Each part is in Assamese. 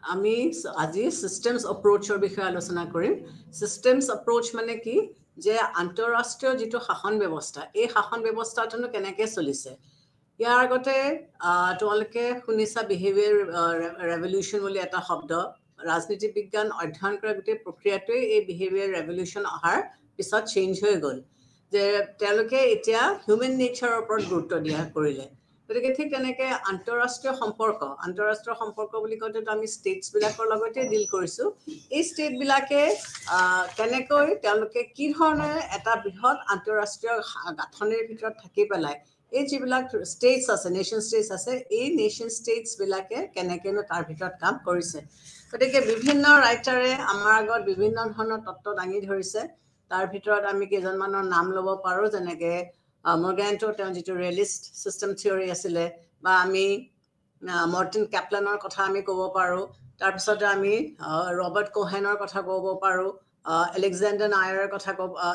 আমি আজি সিস্টেমস অ্যাপ্ৰোচৰ বিষয়ে আলোচনা কৰিম সিস্টেমস অ্যাপ্ৰোচ মানে কি যে আন্তঃৰাষ্ট্ৰীয় যেটো শাসন ব্যৱস্থা এই শাসন ব্যৱস্থাটো কেনেকৈ চলিছে ইয়াৰ আগতে তোমালোকে শুনিছা বিহেভিয়াৰ ৰেভলিউশন বুলি এটা শব্দ ৰাজনীতি বিজ্ঞান অধ্যয়ন কৰা গোটেই প্ৰক্ৰিয়াটোৱে এই বিহেভিয়াৰ ৰেভলিউশন অহাৰ পিছত চেঞ্জ হৈ গ'ল যে তেওঁলোকে এতিয়া হিউম্যান নেচাৰৰ ওপৰত গুৰুত্ব দিয়া কৰিলে গতিকে ঠিক তেনেকৈ আন্তঃৰাষ্ট্ৰীয় সম্পৰ্ক বুলি কওঁতে আমি ষ্টেটছবিলাকৰ লগতে ডিল কৰিছোঁ এই ষ্টেটবিলাকে কেনেকৈ তেওঁলোকে কি ধৰণে এটা বৃহৎ আন্তঃৰাষ্ট্ৰীয় গাঁথনিৰ ভিতৰত থাকি পেলাই এই যিবিলাক ষ্টেটছ আছে নেশ্যন ষ্টেটছ আছে এই নেশ্যন ষ্টেটছবিলাকে কেনেকৈনো তাৰ ভিতৰত কাম কৰিছে গতিকে বিভিন্ন ৰাইটাৰে আমাৰ আগত বিভিন্ন ধৰণৰ তত্ত্ব দাঙি ধৰিছে তাৰ ভিতৰত আমি কেইজনমানৰ নাম ল'ব পাৰোঁ যেনেকৈ মৰ্গেণ্টো তেওঁ যিটো ৰিয়েলিষ্ট ছিষ্টেম থিয়ৰী আছিলে বা আমি মৰ্টিন কেপলানৰ কথা আমি ক'ব পাৰোঁ তাৰপিছতে আমি ৰবাৰ্ট কোহেনৰ কথা ক'ব পাৰোঁ এলেকজেণ্ডাৰ নায়াৰৰ কথা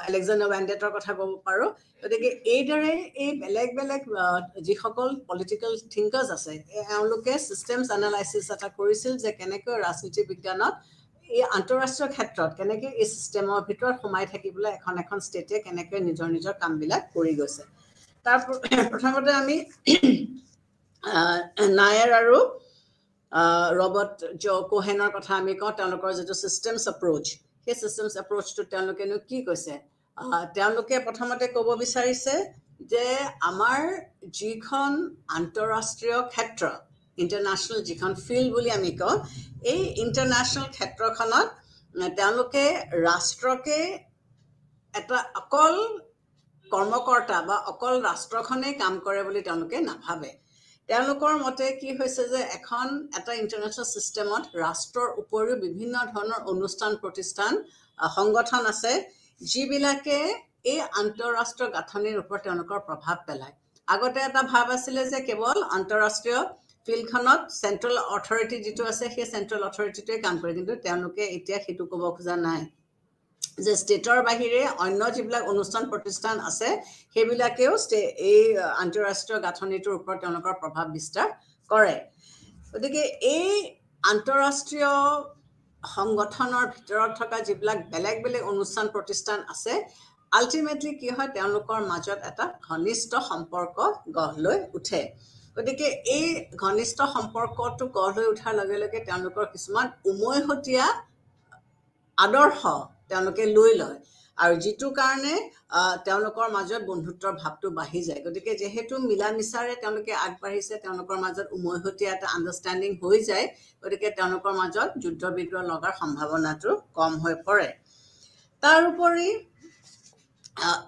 এলেকজেণ্ডাৰ ৱেণ্ডেটৰ কথা ক'ব পাৰোঁ গতিকে এইদৰে এই বেলেগ বেলেগ যিসকল পলিটিকেল থিংকাৰ্ছ আছে এওঁলোকে ছিষ্টেমছ এনালাইচিছ এটা কৰিছিল যে কেনেকৈ ৰাজনীতি বিজ্ঞানত এই আন্তঃৰাষ্ট্ৰীয় ক্ষেত্ৰত কেনেকৈ এই ছিষ্টেমৰ ভিতৰত সোমাই থাকিবলৈ এখন ষ্টেটে কেনেকৈ নিজৰ কামবিলাক কৰি গৈছে তাৰ প্ৰথমতে আমি নায়াৰ আৰু ৰবাৰ্ট কোহেনৰ কথা আমি কওঁ তেওঁলোকৰ যিটো ছিষ্টেমছ এপ্ৰ'চ সেই ছিষ্টেমছ এপ্ৰ'চটো তেওঁলোকেনো কি কৈছে তেওঁলোকে প্ৰথমতে ক'ব বিচাৰিছে যে আমাৰ যিখন আন্তঃৰাষ্ট্ৰীয় ক্ষেত্ৰ ইণ্টাৰনেশ্যনেল যিখন ফিল্ড বুলি আমি কওঁ এই ইণ্টাৰনেশ্যনেল ক্ষেত্ৰখনত তেওঁলোকে ৰাষ্ট্ৰকে এটা অকল কৰ্মকৰ্তা বা অকল ৰাষ্ট্ৰখনেই কাম কৰে বুলি তেওঁলোকে নাভাবে তেওঁলোকৰ মতে কি হৈছে যে এটা ইণ্টাৰনেশ্যনেল ছিষ্টেমত ৰাষ্ট্ৰৰ উপৰিও বিভিন্ন ধৰণৰ অনুষ্ঠান প্ৰতিষ্ঠান সংগঠন আছে যিবিলাকে এই আন্তঃৰাষ্ট্ৰীয় গাঁথনিৰ ওপৰত তেওঁলোকৰ প্ৰভাৱ পেলায় আগতে এটা ভাৱ আছিলে যে কেৱল আন্তঃৰাষ্ট্ৰীয় ফিল্ডখনত চেণ্ট্ৰেল অথৰিটি যিটো আছে সেই চেণ্ট্ৰেল অথৰিটিটোৱে কাম কৰে কিন্তু তেওঁলোকে এতিয়া সেইটো ক'ব খোজা নাই যে ষ্টেটৰ বাহিৰে অন্য যিবিলাক অনুষ্ঠান প্ৰতিষ্ঠান আছে সেইবিলাকেও এই আন্তঃৰাষ্ট্ৰীয় গাঁথনিটোৰ ওপৰত তেওঁলোকৰ প্ৰভাৱ বিস্তাৰ কৰে গতিকে এই আন্তঃৰাষ্ট্ৰীয় সংগঠনৰ ভিতৰত থকা যিবিলাক বেলেগ বেলেগ অনুষ্ঠান প্ৰতিষ্ঠান আছে আল্টিমেটলি কি হয় তেওঁলোকৰ মাজত এটা ঘনিষ্ঠ সম্পৰ্ক গঢ় লৈ উঠে গতিকে এই ঘনিষ্ঠ সম্পৰ্কটো গঢ় লৈ উঠাৰ লগে লগে তেওঁলোকৰ কিছুমান উমৈহতীয়া আদৰ্শ তেওঁলোকে লৈ লয় আৰু যিটো কাৰণে তেওঁলোকৰ মাজত বন্ধুত্বৰ ভাৱটো বাঢ়ি যায় গতিকে যেহেতু মিলা মিছাৰে তেওঁলোকে আগবাঢ়িছে তেওঁলোকৰ মাজত উমৈহতীয়া এটা আণ্ডাৰষ্টেণ্ডিং হৈ যায় গতিকে তেওঁলোকৰ মাজত যুদ্ধ বিগ্ৰহ লগাৰ সম্ভাৱনাটো কম হৈ পৰে তাৰোপৰি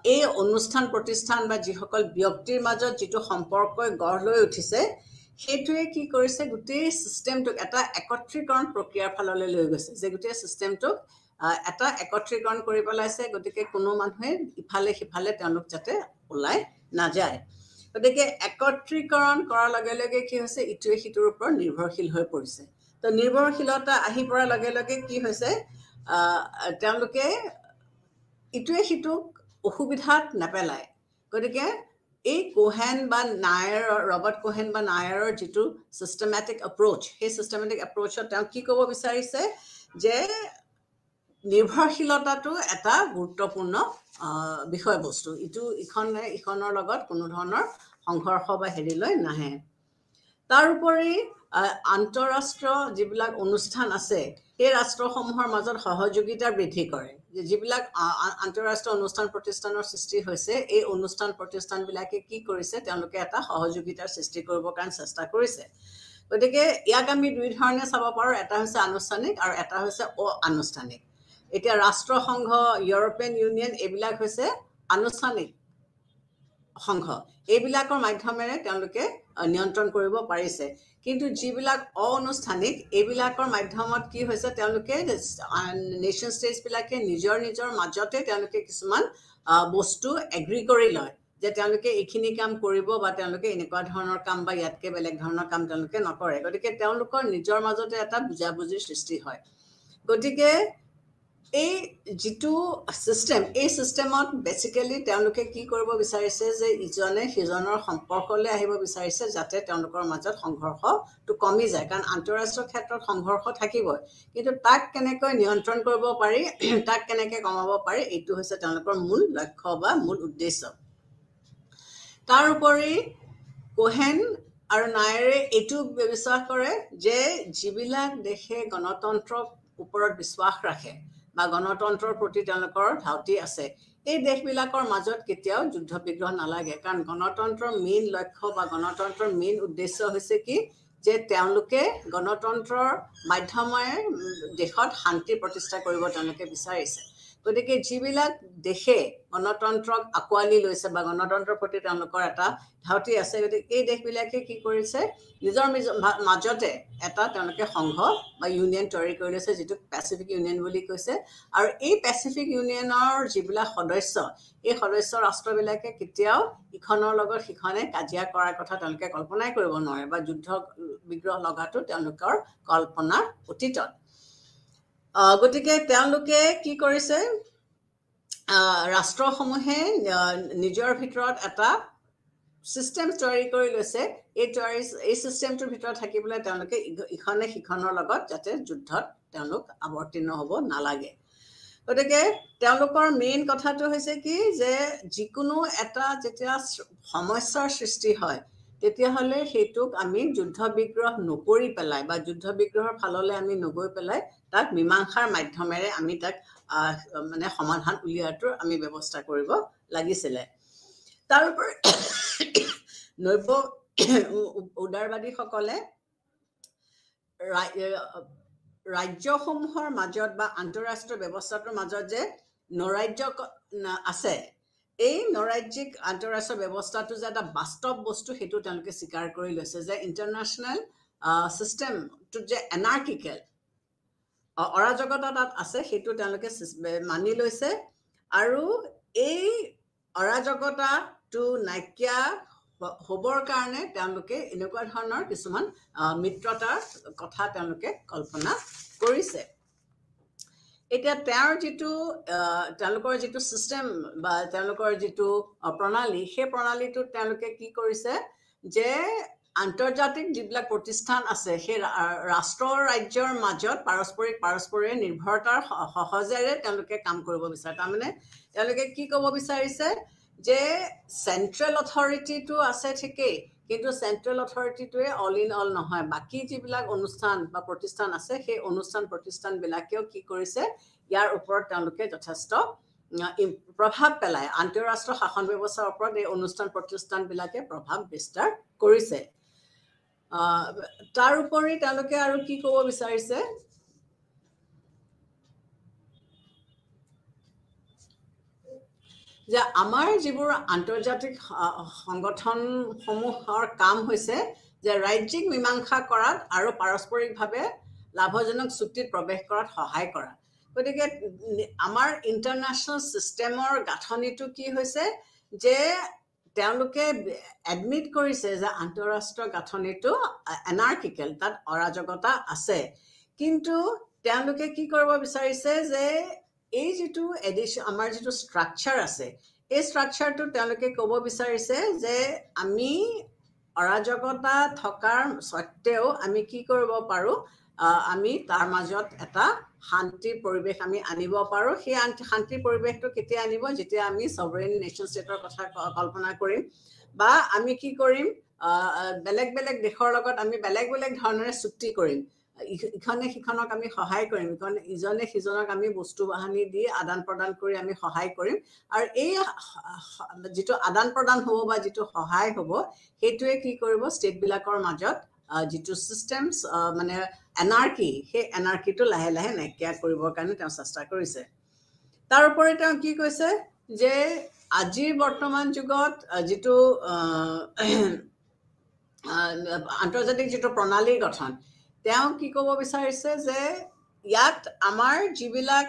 এই অনুষ্ঠান প্ৰতিষ্ঠান বা যিসকল ব্যক্তিৰ মাজত যিটো সম্পৰ্কই গঢ় লৈ উঠিছে সেইটোৱে কি কৰিছে গোটেই ছিষ্টেমটোক এটা একত্ৰীকৰণ প্ৰক্ৰিয়াৰ ফাললৈ লৈ গৈছে যে গোটেই ছিষ্টেমটোক এটা একত্ৰীকৰণ কৰি পেলাইছে গতিকে কোনো মানুহে ইফালে সিফালে তেওঁলোক যাতে ওলাই নাযায় গতিকে একত্ৰীকৰণ কৰাৰ লগে লগে কি হৈছে ইটোৱে সিটোৰ ওপৰত নিৰ্ভৰশীল হৈ পৰিছে তো নিৰ্ভৰশীলতা আহি পৰাৰ লগে লগে কি হৈছে তেওঁলোকে ইটোৱে সিটোক অসুবিধাত নেপেলায় গতিকে এই কোহেন বা নায়াৰ ৰবাৰ্ট কোহেন বা নায়াৰৰ যিটো চিষ্টেমেটিক এপ্ৰ'চ সেই চিষ্টেমেটিক এপ্ৰ'চত তেওঁ কি ক'ব বিচাৰিছে যে নিৰ্ভৰশীলতাটো এটা গুৰুত্বপূৰ্ণ বিষয়বস্তু ইখনৰ লগত কোনো ধৰণৰ সংঘৰ্ষ বা হেৰিলৈ নাহে তাৰোপৰি আন্তঃৰাষ্ট্ৰীয় যিবিলাক অনুষ্ঠান আছে সেই ৰাষ্ট্ৰসমূহৰ মাজত সহযোগিতা বৃদ্ধি কৰে যিবিলাক আন্তঃৰাষ্ট্ৰীয় অনুষ্ঠান প্ৰতিষ্ঠানৰ সৃষ্টি হৈছে এই অনুষ্ঠান প্ৰতিষ্ঠানবিলাকে কি কৰিছে তেওঁলোকে এটা সহযোগিতাৰ সৃষ্টি কৰিবৰ কাৰণে চেষ্টা কৰিছে গতিকে ইয়াক আমি দুই ধৰণে চাব পাৰোঁ এটা হৈছে আনুষ্ঠানিক আৰু এটা হৈছে অনানুষ্ঠানিক এতিয়া ৰাষ্ট্ৰসংঘ ইউৰোপিয়ান ইউনিয়ন এইবিলাক হৈছে আনুষ্ঠানিক সংঘ এইবিলাকৰ মাধ্যমেৰে তেওঁলোকে নিয়ন্ত্ৰণ কৰিব পাৰিছে কিন্তু যিবিলাক অনানুষ্ঠানিক এইবিলাকৰ মাধ্যমত কি হৈছে তেওঁলোকে নেশ্যন ষ্টেটছবিলাকে নিজৰ মাজতে তেওঁলোকে কিছুমান বস্তু এগ্ৰি কৰি লয় যে তেওঁলোকে এইখিনি কাম কৰিব বা তেওঁলোকে এনেকুৱা ধৰণৰ কাম বা ইয়াতকৈ বেলেগ ধৰণৰ কাম তেওঁলোকে নকৰে গতিকে তেওঁলোকৰ নিজৰ মাজতে এটা বুজাবুজিৰ সৃষ্টি হয় গতিকে এই যিটো সিস্টেম এই সিস্টেমত বেসিক্যালি তেওঁলোকে কি কৰিব বিচাৰিছে যে ইজনে সিজনৰ সম্পৰ্কলৈ আহিব বিচাৰিছে যাতে তেওঁলোকৰ মাজত সংঘৰ্ষটো কমি যায় কাৰণ আন্তঃৰাষ্ট্ৰীয় ক্ষেত্ৰত সংঘৰ্ষ থাকিবই কিন্তু তাক কেনেকৈ নিয়ন্ত্ৰণ কৰিব পাৰি তাক কেনেকৈ কমাব পাৰি এইটো হৈছে তেওঁলোকৰ মূল লক্ষ্য বা মূল উদ্দেশ্য তাৰ উপৰি কোহেন আৰু নায়াৰে এইটো বিশ্বাস কৰে যে যিবিলাক দেশে গণতন্ত্ৰৰ ওপৰত বিশ্বাস ৰাখে বা গণতন্ত্ৰৰ প্ৰতি তেওঁলোকৰ ধাউতি আছে এই দেশবিলাকৰ মাজত কেতিয়াও যুদ্ধ বিগ্ৰহ নালাগে কাৰণ গণতন্ত্ৰৰ মেইন লক্ষ্য বা গণতন্ত্ৰৰ মেইন উদ্দেশ্য হৈছে কি যে তেওঁলোকে গণতন্ত্ৰৰ মাধ্যমেৰে দেশত শান্তি প্ৰতিষ্ঠা কৰিব তেওঁলোকে বিচাৰিছে গতিকে যিবিলাক দেশে গণতন্ত্ৰক আঁকোৱালি লৈছে বা গণতন্ত্ৰৰ প্ৰতি তেওঁলোকৰ এটা ধাউতি আছে গতিকে এই দেশবিলাকে কি কৰিছে নিজৰ মাজতে এটা তেওঁলোকে সংঘ বা ইউনিয়ন তৈয়াৰ কৰি লৈছে যিটো পেচিফিক ইউনিয়ন বুলি কৈছে আৰু এই পেচিফিক ইউনিয়নৰ যিবিলাক সদস্য এই সদস্য ৰাষ্ট্ৰবিলাকে কেতিয়াও ইখনৰ লগত সিখনে কাজিয়া কৰাৰ কথা তেওঁলোকে কল্পনাই কৰিব নোৱাৰে বা যুদ্ধ বিগ্ৰহ লগাটো তেওঁলোকৰ কল্পনাৰ অতীতত গতিকে তেওঁলোকে কি কৰিছে ৰাষ্ট্ৰসমূহে নিজৰ ভিতৰত এটা সিস্টেম তৈয়াৰ কৰি লৈছে এই সিস্টেমটোৰ ভিতৰত থাকিবলৈ তেওঁলোকে ইখনে সিখনৰ লগত যাতে যুদ্ধত তেওঁলোক আৱৰ্তীৰ্ণ হ'ব নালাগে গতিকে তেওঁলোকৰ মেইন কথাটো হৈছে কি যে যিকোনো এটা যেতিয়া সমস্যাৰ সৃষ্টি হয় তেতিয়াহ'লে সেইটোক আমি যুদ্ধ বিগ্ৰহ নকৰি পেলাই বা যুদ্ধ বিগ্ৰহৰ ফাললৈ আমি নগৈ পেলাই তাক মীমাংসাৰ মাধ্যমেৰে আমি তাক মানে সমাধান উলিওৱাটোৰ আমি ব্যৱস্থা কৰিব লাগিছিলে তাৰোপৰি নৈব উদাৰবাদীসকলে ৰাজ্যসমূহৰ মাজত বা আন্তঃৰাষ্ট্ৰীয় ব্যৱস্থাটোৰ মাজত যে নৈৰাজ্য আছে এই নৈৰাজ্যিক আন্তঃৰাষ্ট্ৰীয় ব্যৱস্থাটো যে এটা বাস্তৱ বস্তু সেইটো তেওঁলোকে স্বীকাৰ কৰি লৈছে যে ইণ্টাৰনেশ্যনেল চিষ্টেমটোত যে এনাৰ্কিকেল অৰাজকতা তাত আছে সেইটো তেওঁলোকে মানি লৈছে আৰু এই অৰাজকতাটো নাইকিয়া হ'বৰ কাৰণে তেওঁলোকে এনেকুৱা ধৰণৰ কিছুমান মিত্ৰতাৰ কথা তেওঁলোকে কল্পনা কৰিছে এতিয়া তেওঁলোকৰ যিটো চিষ্টেম বা তেওঁলোকৰ যিটো প্ৰণালী সেই প্ৰণালীটোত তেওঁলোকে কি কৰিছে যে আন্তৰ্জাতিক যিবিলাক প্ৰতিষ্ঠান আছে সেই ৰাষ্ট্ৰ ৰাজ্যৰ মাজত পাৰস্পৰিক নিৰ্ভৰতাৰ সহজেৰে তেওঁলোকে কাম কৰিব বিচাৰে তাৰমানে তেওঁলোকে কি ক'ব বিচাৰিছে যে চেন্ট্ৰেল অথৰিটিটো আছে ঠিকেই কিন্তু চেন্ট্ৰেল অথৰিটিটোৱে অল ইন অল নহয় বাকী যিবিলাক অনুষ্ঠান বা প্ৰতিষ্ঠান আছে সেই অনুষ্ঠান প্ৰতিষ্ঠানবিলাকেও কি কৰিছে ইয়াৰ ওপৰত তেওঁলোকে যথেষ্ট প্ৰভাৱ পেলায় আন্তঃৰাষ্ট্ৰীয় শাসন ব্যৱস্থাৰ ওপৰত এই অনুষ্ঠান প্ৰতিষ্ঠানবিলাকে প্ৰভাৱ বিস্তাৰ কৰিছে তাৰ উপৰি তেওঁলোকে আৰু কি ক'ব বিচাৰিছে যে আমাৰ যিবোৰ আন্তৰ্জাতিক সংগঠনসমূহৰ কাম হৈছে যে ৰাজ্যিক মীমাংসা কৰাত আৰু পাৰস্পৰিকভাৱে লাভজনক চুক্তিত প্ৰৱেশ কৰাত সহায় কৰা গতিকে আমাৰ ইণ্টাৰনেশ্যনেল চিষ্টেমৰ গাঁথনিটো কি হৈছে যে তেওঁলোকে এডমিট কৰিছে যে আন্তঃৰাষ্ট্ৰীয় গাঁথনিটো এনাৰ্কিকেল তাত অৰাজকতা আছে কিন্তু তেওঁলোকে কি কৰিব বিচাৰিছে যে এই যিটো আমাৰ যিটো ষ্ট্ৰাকচাৰ আছে এই ষ্ট্ৰাকচাৰটো তেওঁলোকে ক'ব বিচাৰিছে যে আমি অৰাজকতা থকাৰ স্বত্তেও আমি কি কৰিব পাৰোঁ আমি তাৰ মাজত এটা শান্তিৰ পৰিৱেশ আমি আনিব পাৰোঁ সেই শান্তিৰ পৰিৱেশটো কেতিয়া আনিব যেতিয়া আমি ছভাৰেইন নেশ্যন ষ্টেটৰ কথা কল্পনা কৰিম বা আমি কি কৰিম বেলেগ বেলেগ দেশৰ লগত আমি বেলেগ বেলেগ ধৰণেৰে চুক্তি কৰিম ইখনে সিখনক আমি সহায় কৰিম ইজনে সিজনক আমি বস্তু বাহানি দি আদান প্ৰদান কৰি আমি সহায় কৰিম আৰু এই যিটো আদান প্ৰদান হ'ব বা যিটো সহায় হ'ব সেইটোৱে কি কৰিব ষ্টেটবিলাকৰ মাজত যিটো চিষ্টেমছ মানে এনাৰ্কি সেই এনাৰ্কিটো লাহে লাহে নাইকিয়া কৰিবৰ কাৰণে তেওঁ চেষ্টা কৰিছে তাৰোপৰি তেওঁ কি কৈছে যে আজিৰ বৰ্তমান যুগত যিটো আন্তৰ্জাতিক যিটো প্ৰণালীৰ গঠন তেওঁ কি ক'ব বিচাৰিছে যে ইয়াত আমাৰ যিবিলাক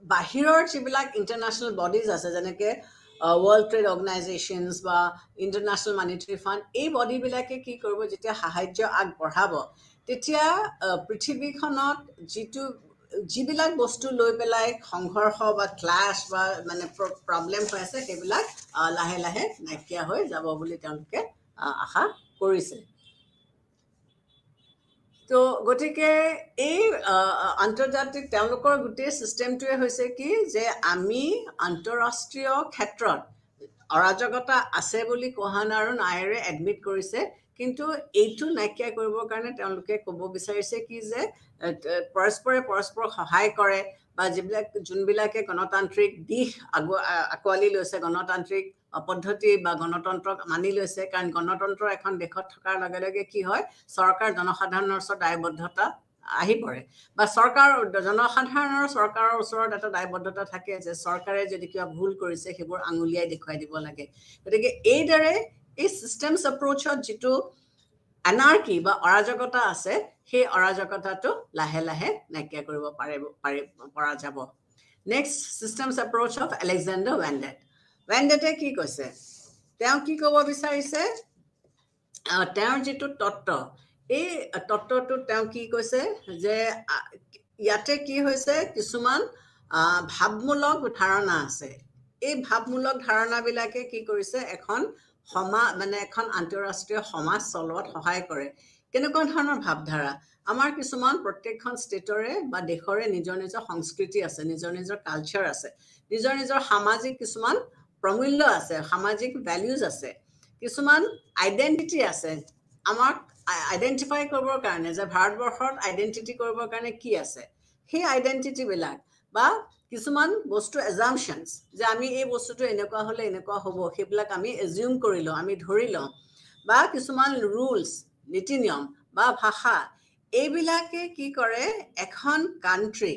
বাহিৰৰ যিবিলাক ইণ্টাৰনেশ্যনেল বডিজ আছে যেনেকৈ ৱৰ্ল্ড ট্ৰেড অৰ্গেনাইজেশ্যনছ বা ইণ্টাৰনেশ্যনেল মনিটাৰী ফাণ্ড এই বডিবিলাকে কি কৰিব যেতিয়া সাহায্য আগবঢ়াব তেতিয়া পৃথিৱীখনত যিটো যিবিলাক বস্তু লৈ পেলাই সংঘৰ্ষ বা ক্লাছ বা মানে প্ৰব্লেম হৈ আছে সেইবিলাক লাহে লাহে নাইকিয়া হৈ যাব বুলি তেওঁলোকে আশা কৰিছে তো গতিকে এই আন্তৰ্জাতিক তেওঁলোকৰ গোটেই চিষ্টেমটোৱে হৈছে কি যে আমি আন্তঃৰাষ্ট্ৰীয় ক্ষেত্ৰত অৰাজকতা আছে বুলি কোহন আৰু নায়েৰে এডমিট কৰিছে কিন্তু এইটো নাইকিয়া কৰিবৰ কাৰণে তেওঁলোকে ক'ব বিচাৰিছে কি যে পৰস্পৰে পৰস্পৰক সহায় কৰে বা যোনবিলাকে গণতান্ত্ৰিক দিশ আকোৱালি লৈছে গণতান্ত্ৰিক পদ্ধতি বা গণতন্ত্ৰক মানি লৈছে কাৰণ গণতন্ত্ৰ এখন দেশত থকাৰ লগে লগে কি হয় চৰকাৰ জনসাধাৰণৰ ওচৰত দায়বদ্ধতা আহি পৰে বা জনসাধাৰণৰ চৰকাৰৰ ওচৰত এটা দায়বদ্ধতা থাকে যে চৰকাৰে যদি কিবা ভুল কৰিছে সেইবোৰ আঙুলিয়াই দেখুৱাই দিব লাগে গতিকে এইদৰে এই চিষ্টেমছ এপ্ৰ'চত যিটো এনাৰ্কি বা অৰাজকতা আছে সেই অৰাজকতাটো লাহে লাহে নাইকিয়া কৰিব পৰা যাব next systems approach of Alexander ৱেণ্ডেটে কি কৈছে তেওঁ কি ক'ব বিচাৰিছে তেওঁৰ যিটো তত্ত্ব এই তত্ত্বটোত তেওঁ কি কৈছে যে ইয়াতে কি হৈছে কিছুমান ভাৱমূলক ধাৰণা আছে এই ভাৱমূলক ধাৰণাবিলাকে কি কৰিছে এখন আন্তঃৰাষ্ট্ৰীয় সমাজ চলোৱাত সহায় কৰে কেনেকুৱা ধৰণৰ ভাৱধাৰা আমাৰ কিছুমান প্ৰত্যেকখন ষ্টেটৰে বা দেশৰে নিজৰ নিজৰ সংস্কৃতি আছে নিজৰ নিজৰ কালচাৰ আছে নিজৰ নিজৰ সামাজিক কিছুমান প্ৰমূল্য আছে সামাজিক ভ্যালুজ আছে কিছুমান আইডেন্টিটি আছে আমাক আইডেন্টিফাই কৰিবৰ কাৰণে যে ভাৰতবৰ্ষত আইডেন্টিটি কৰিবৰ কাৰণে কি আছে সেই আইডেন্টিটি বিলাক বা কিছুমান বস্তু এজাম্পশনছ যে আমি এই বস্তুটো এনেকুৱা হলে এনেকুৱা হ'ব সেইবিলাক আমি এজিউম কৰি লওঁ আমি ধৰি লওঁ বা কিছুমান ৰুলছ নীতি নিয়ম বা ভাষা এইবিলাকে কি কৰে এখন কাণ্ট্ৰি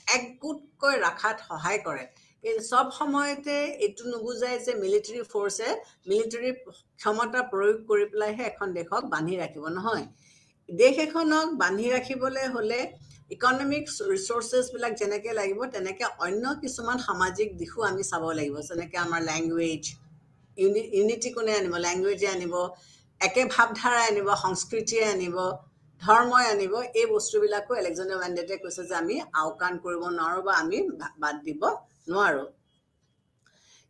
একগোটকৈ ৰাখাত সহায় কৰে এই সব সময়তে এইটো নুবুজায় যে মিলিটাৰী ফ'ৰ্ছে মিলিটাৰী ক্ষমতা প্ৰয়োগ কৰি পেলাইহে এখন দেশক বান্ধি ৰাখিব নহয় দেশ এখনক বান্ধি ৰাখিবলৈ হ'লে ইকনমিক ৰিসোৰ্সেস বিলাক যেনেকে লাগিব তেনেকে অন্য কিছুমান সামাজিক দিশো আমি চাব লাগিব যেনেকে আমাৰ ল্যাঙ্গুৱেজ ইউনিটি কোনে আনিব ল্যাঙ্গুৱেজে আনিব একে ভাৱধাৰা আনিব সংস্কৃতিয়ে আনিব ধৰ্মই আনিব এই বস্তুবিলাকো আলেকজেণ্ডাৰ ৱেণ্ডেটে কৈছে যে আমি আওকাণ কৰিব নোৱাৰো বা আমি বাদ দিব নোৱাৰো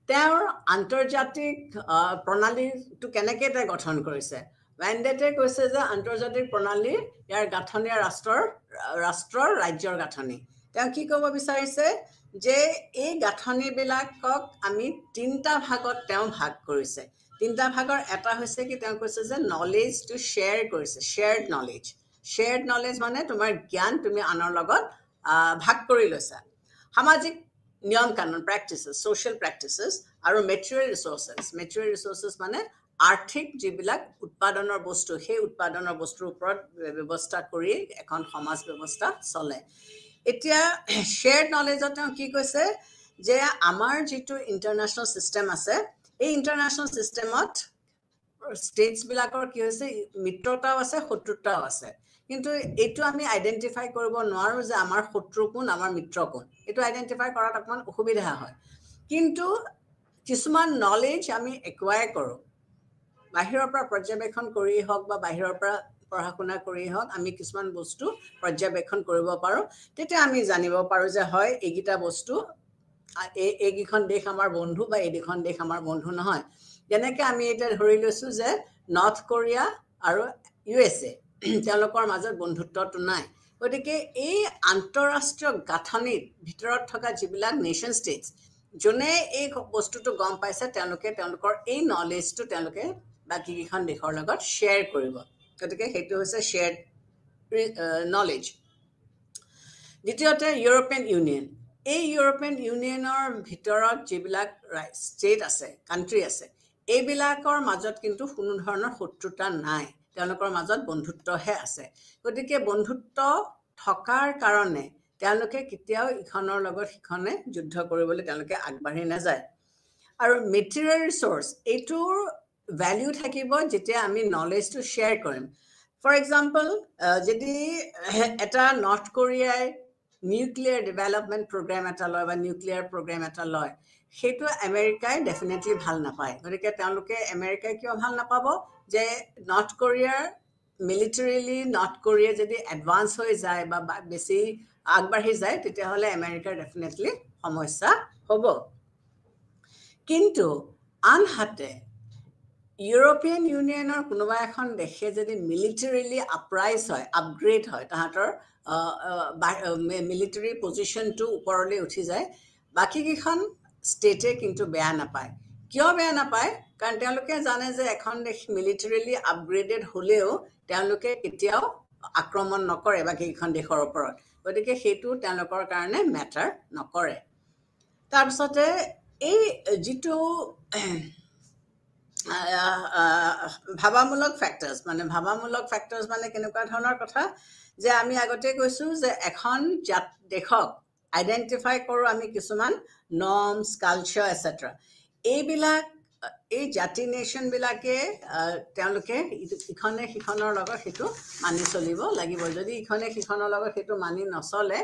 তেওঁৰ আন্তৰ্জাতিক প্ৰণালীটো কেনেকৈ এটা গঠন কৰিছে ৱেণ্ডেটে কৈছে যে আন্তৰ্জাতিক প্ৰণালী ইয়াৰ গাঁথনি ৰাষ্ট্ৰৰ ৰাজ্যৰ গাঁথনি তেওঁ কি ক'ব বিচাৰিছে যে এই গাঁথনিবিলাকক আমি তিনিটা ভাগত তেওঁ ভাগ কৰিছে তিনিটা ভাগৰ এটা হৈছে কি তেওঁ কৈছে যে নলেজটো শ্বেয়াৰ কৰিছে শ্বেয়াৰ্ড নলেজ মানে তোমাৰ জ্ঞান তুমি আনৰ লগত ভাগ কৰি লৈছা সামাজিক নিয়ম কানুন প্ৰেক্টিচেছ social practices আৰু material resources মানে আৰ্থিক যিবিলাক উৎপাদনৰ বস্তু সেই উৎপাদনৰ বস্তুৰ ওপৰত ব্যৱস্থা কৰি এখন সমাজ ব্যৱস্থা চলে এতিয়া শ্বেয়াৰ্ড নলেজত কি কৈছে যে আমাৰ যিটো ইন্টাৰনেশ্যনেল সিস্টেম আছে এই ইন্টাৰনেশ্যনেল সিস্টেমত ষ্টেটছ বিলাকৰ কি হৈছে মিত্ৰতাও আছে শত্ৰুতাও আছে কিন্তু এইটো আমি আইডেন্টিফাই কৰিব নোৱাৰো যে আমাৰ শত্ৰু কোন আমাৰ মিত্ৰ কোন এইটো আইডেন্টিফাই কৰাত অকমান অসুবিধা হয় কিন্তু কিছুমান নলেজ আমি একুৱায়াৰ কৰো বাহিৰৰ পৰা পৰ্যবেক্ষণ কৰি হওক বা বাহিৰৰ পৰা পঢ়া শুনা কৰি হওক আমি কিছুমান বস্তু পৰ্যবেক্ষণ কৰিব পাৰো তেতিয়া আমি জানিব পাৰো যে হয় এইগিটা বস্তু এইগিখন দেশ আমাৰ বন্ধু বা এইখন দেশ আমাৰ বন্ধু নহয় যেনেকৈ আমি এটা ধৰি লৈছো যে নৰ্থ কোৰিয়া আৰু USA তেওঁলোকৰ মাজত বন্ধুত্বটো নাই গতিকে এই আন্তঃৰাষ্ট্ৰীয় গাঁথনিৰ ভিতৰত থকা যিবিলাক নেশ্যন ষ্টেটছ যোনে এই বস্তুটো গম পাইছে তেওঁলোকৰ এই নলেজটো তেওঁলোকে বাকীকেইখন দেশৰ লগত শ্বেয়াৰ কৰিব গতিকে সেইটো হৈছে শ্বেয়াৰ্ড নলেজ দ্বিতীয়তে ইউৰোপিয়ান ইউনিয়ন এই ইউৰোপিয়ান ইউনিয়নৰ ভিতৰত যিবিলাক ষ্টেট আছে কাণ্ট্ৰি আছে এইবিলাকৰ মাজত কিন্তু কোনো ধৰণৰ শত্ৰুতা নাই তেওঁলোকৰ মাজত বন্ধুত্বহে আছে গতিকে বন্ধুত্ব থকাৰ কাৰণে তেওঁলোকে কেতিয়াও ইখনৰ লগত সিখনে যুদ্ধ কৰিবলৈ তেওঁলোকে আগবাঢ়ি নাযায় আৰু মেটেৰিয়েল ৰিসোৰ্স এইটোৰ ভ্যালু থাকিব যেতিয়া আমি নলেজটো শ্বেয়াৰ কৰিম ফৰ এক্সাম্পল যদি এটা নৰ্থ কোৰিয়াই নিউক্লিয়াৰ ডেভেলপমেন্ট প্ৰগ্ৰাম এটা লয় বা নিউক্লিয়াৰ প্ৰগ্ৰাম এটা লয় সেইটো আমেৰিকাই ডেফিনেটলি ভাল নাপায় গতিকে তেওঁলোকে আমেৰিকাই কিয় ভাল নাপাব যে নৰ্থ কোৰিয়াৰ মিলিটাৰীলি নৰ্থ কোৰিয়া যদি এডভান্স হৈ যায় বা বেছি আগবাঢ়ি যায় তেতিয়াহ'লে আমেৰিকাৰ ডেফিনেটলি সমস্যা হ'ব কিন্তু আনহাতে ইউৰোপিয়ান ইউনিয়নৰ কোনোবা এখন দেশে যদি মিলিটাৰীলি আপৰাইজ হয় আপগ্ৰেড হয় তাহাঁতৰ মিলিটাৰী পজিশ্যনটো ওপৰলৈ উঠি যায় বাকীকেইখন ষ্টেটে কিন্তু বেয়া নাপায় কিয় বেয়া নাপায় কাৰণ তেওঁলোকে জানে যে এখন দেশ মিলিটাৰীলি আপগ্ৰেডেড হ'লেও তেওঁলোকে কেতিয়াও আক্ৰমণ নকৰে বাকীকেইখন দেশৰ ওপৰত গতিকে সেইটো তেওঁলোকৰ কাৰণে মেটাৰ নকৰে তাৰপিছতে এই যিটো ভাবামূলক ফেক্টৰ্ছ মানে কেনেকুৱা ধৰণৰ কথা যে আমি আগতে কৈছোঁ যে এখন দেশক আইডেণ্টিফাই কৰোঁ আমি কিছুমান নৰ্মছ কালচাৰ এটচেট্ৰা এইবিলাক এই জাতি নেশ্যনবিলাকে তেওঁলোকে ইখনে সিখনৰ লগত সেইটো মানি চলিব লাগিব যদি ইখনে সিখনৰ লগত সেইটো মানি নচলে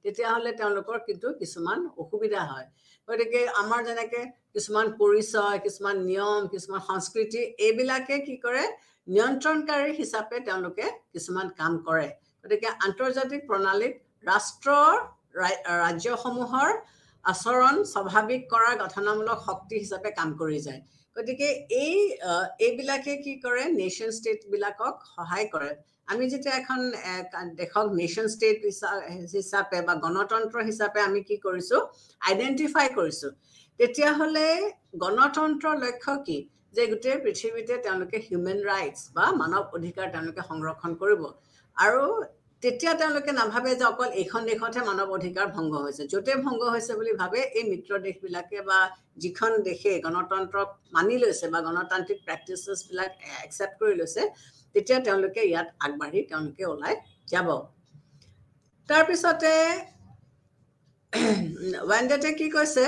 তেতিয়াহ'লে তেওঁলোকৰ কিন্তু কিছুমান অসুবিধা হয় গতিকে আমাৰ যেনেকৈ কিছুমান পৰিচয় কিছুমান নিয়ম কিছুমান সংস্কৃতি এইবিলাকে কি কৰে নিয়ন্ত্ৰণকাৰী হিচাপে তেওঁলোকে কিছুমান কাম কৰে গতিকে আন্তৰ্জাতিক প্ৰণালীত ৰাষ্ট্ৰৰ ৰাজ্যসমূহৰ আচৰণ স্বাভাৱিক কৰা গঠনামূলক শক্তি হিচাপে কাম কৰি যায় গতিকে এইবিলাকে কি কৰে নেশ্যন ষ্টেটবিলাকক সহায় কৰে আমি যেতিয়া এখন দেশক নেশ্যন ষ্টেট হিচাপে বা গণতন্ত্ৰ হিচাপে আমি কি কৰিছোঁ আইডেণ্টিফাই কৰিছোঁ তেতিয়াহ'লে গণতন্ত্ৰৰ লক্ষ্য কি যে গোটেই পৃথিৱীতে তেওঁলোকে হিউমেন ৰাইটছ বা মানৱ অধিকাৰ তেওঁলোকে সংৰক্ষণ কৰিব আৰু তেতিয়া তেওঁলোকে নাভাবে যে অকল এইখন দেশতহে মানৱ অধিকাৰ ভংগ হৈছে য'তে ভংগ হৈছে বুলি ভাবে এই মিত্ৰ দেশবিলাকে বা যিখন দেশে গণতন্ত্ৰক মানি লৈছে বা গণতান্ত্ৰিক প্ৰেক্টিচেছবিলাক একচেপ্ট কৰি লৈছে তেতিয়া তেওঁলোকে ইয়াত আগবাঢ়ি তেওঁলোকে ওলাই যাব তাৰপিছতে ৱেণ্ডেটে কি কৈছে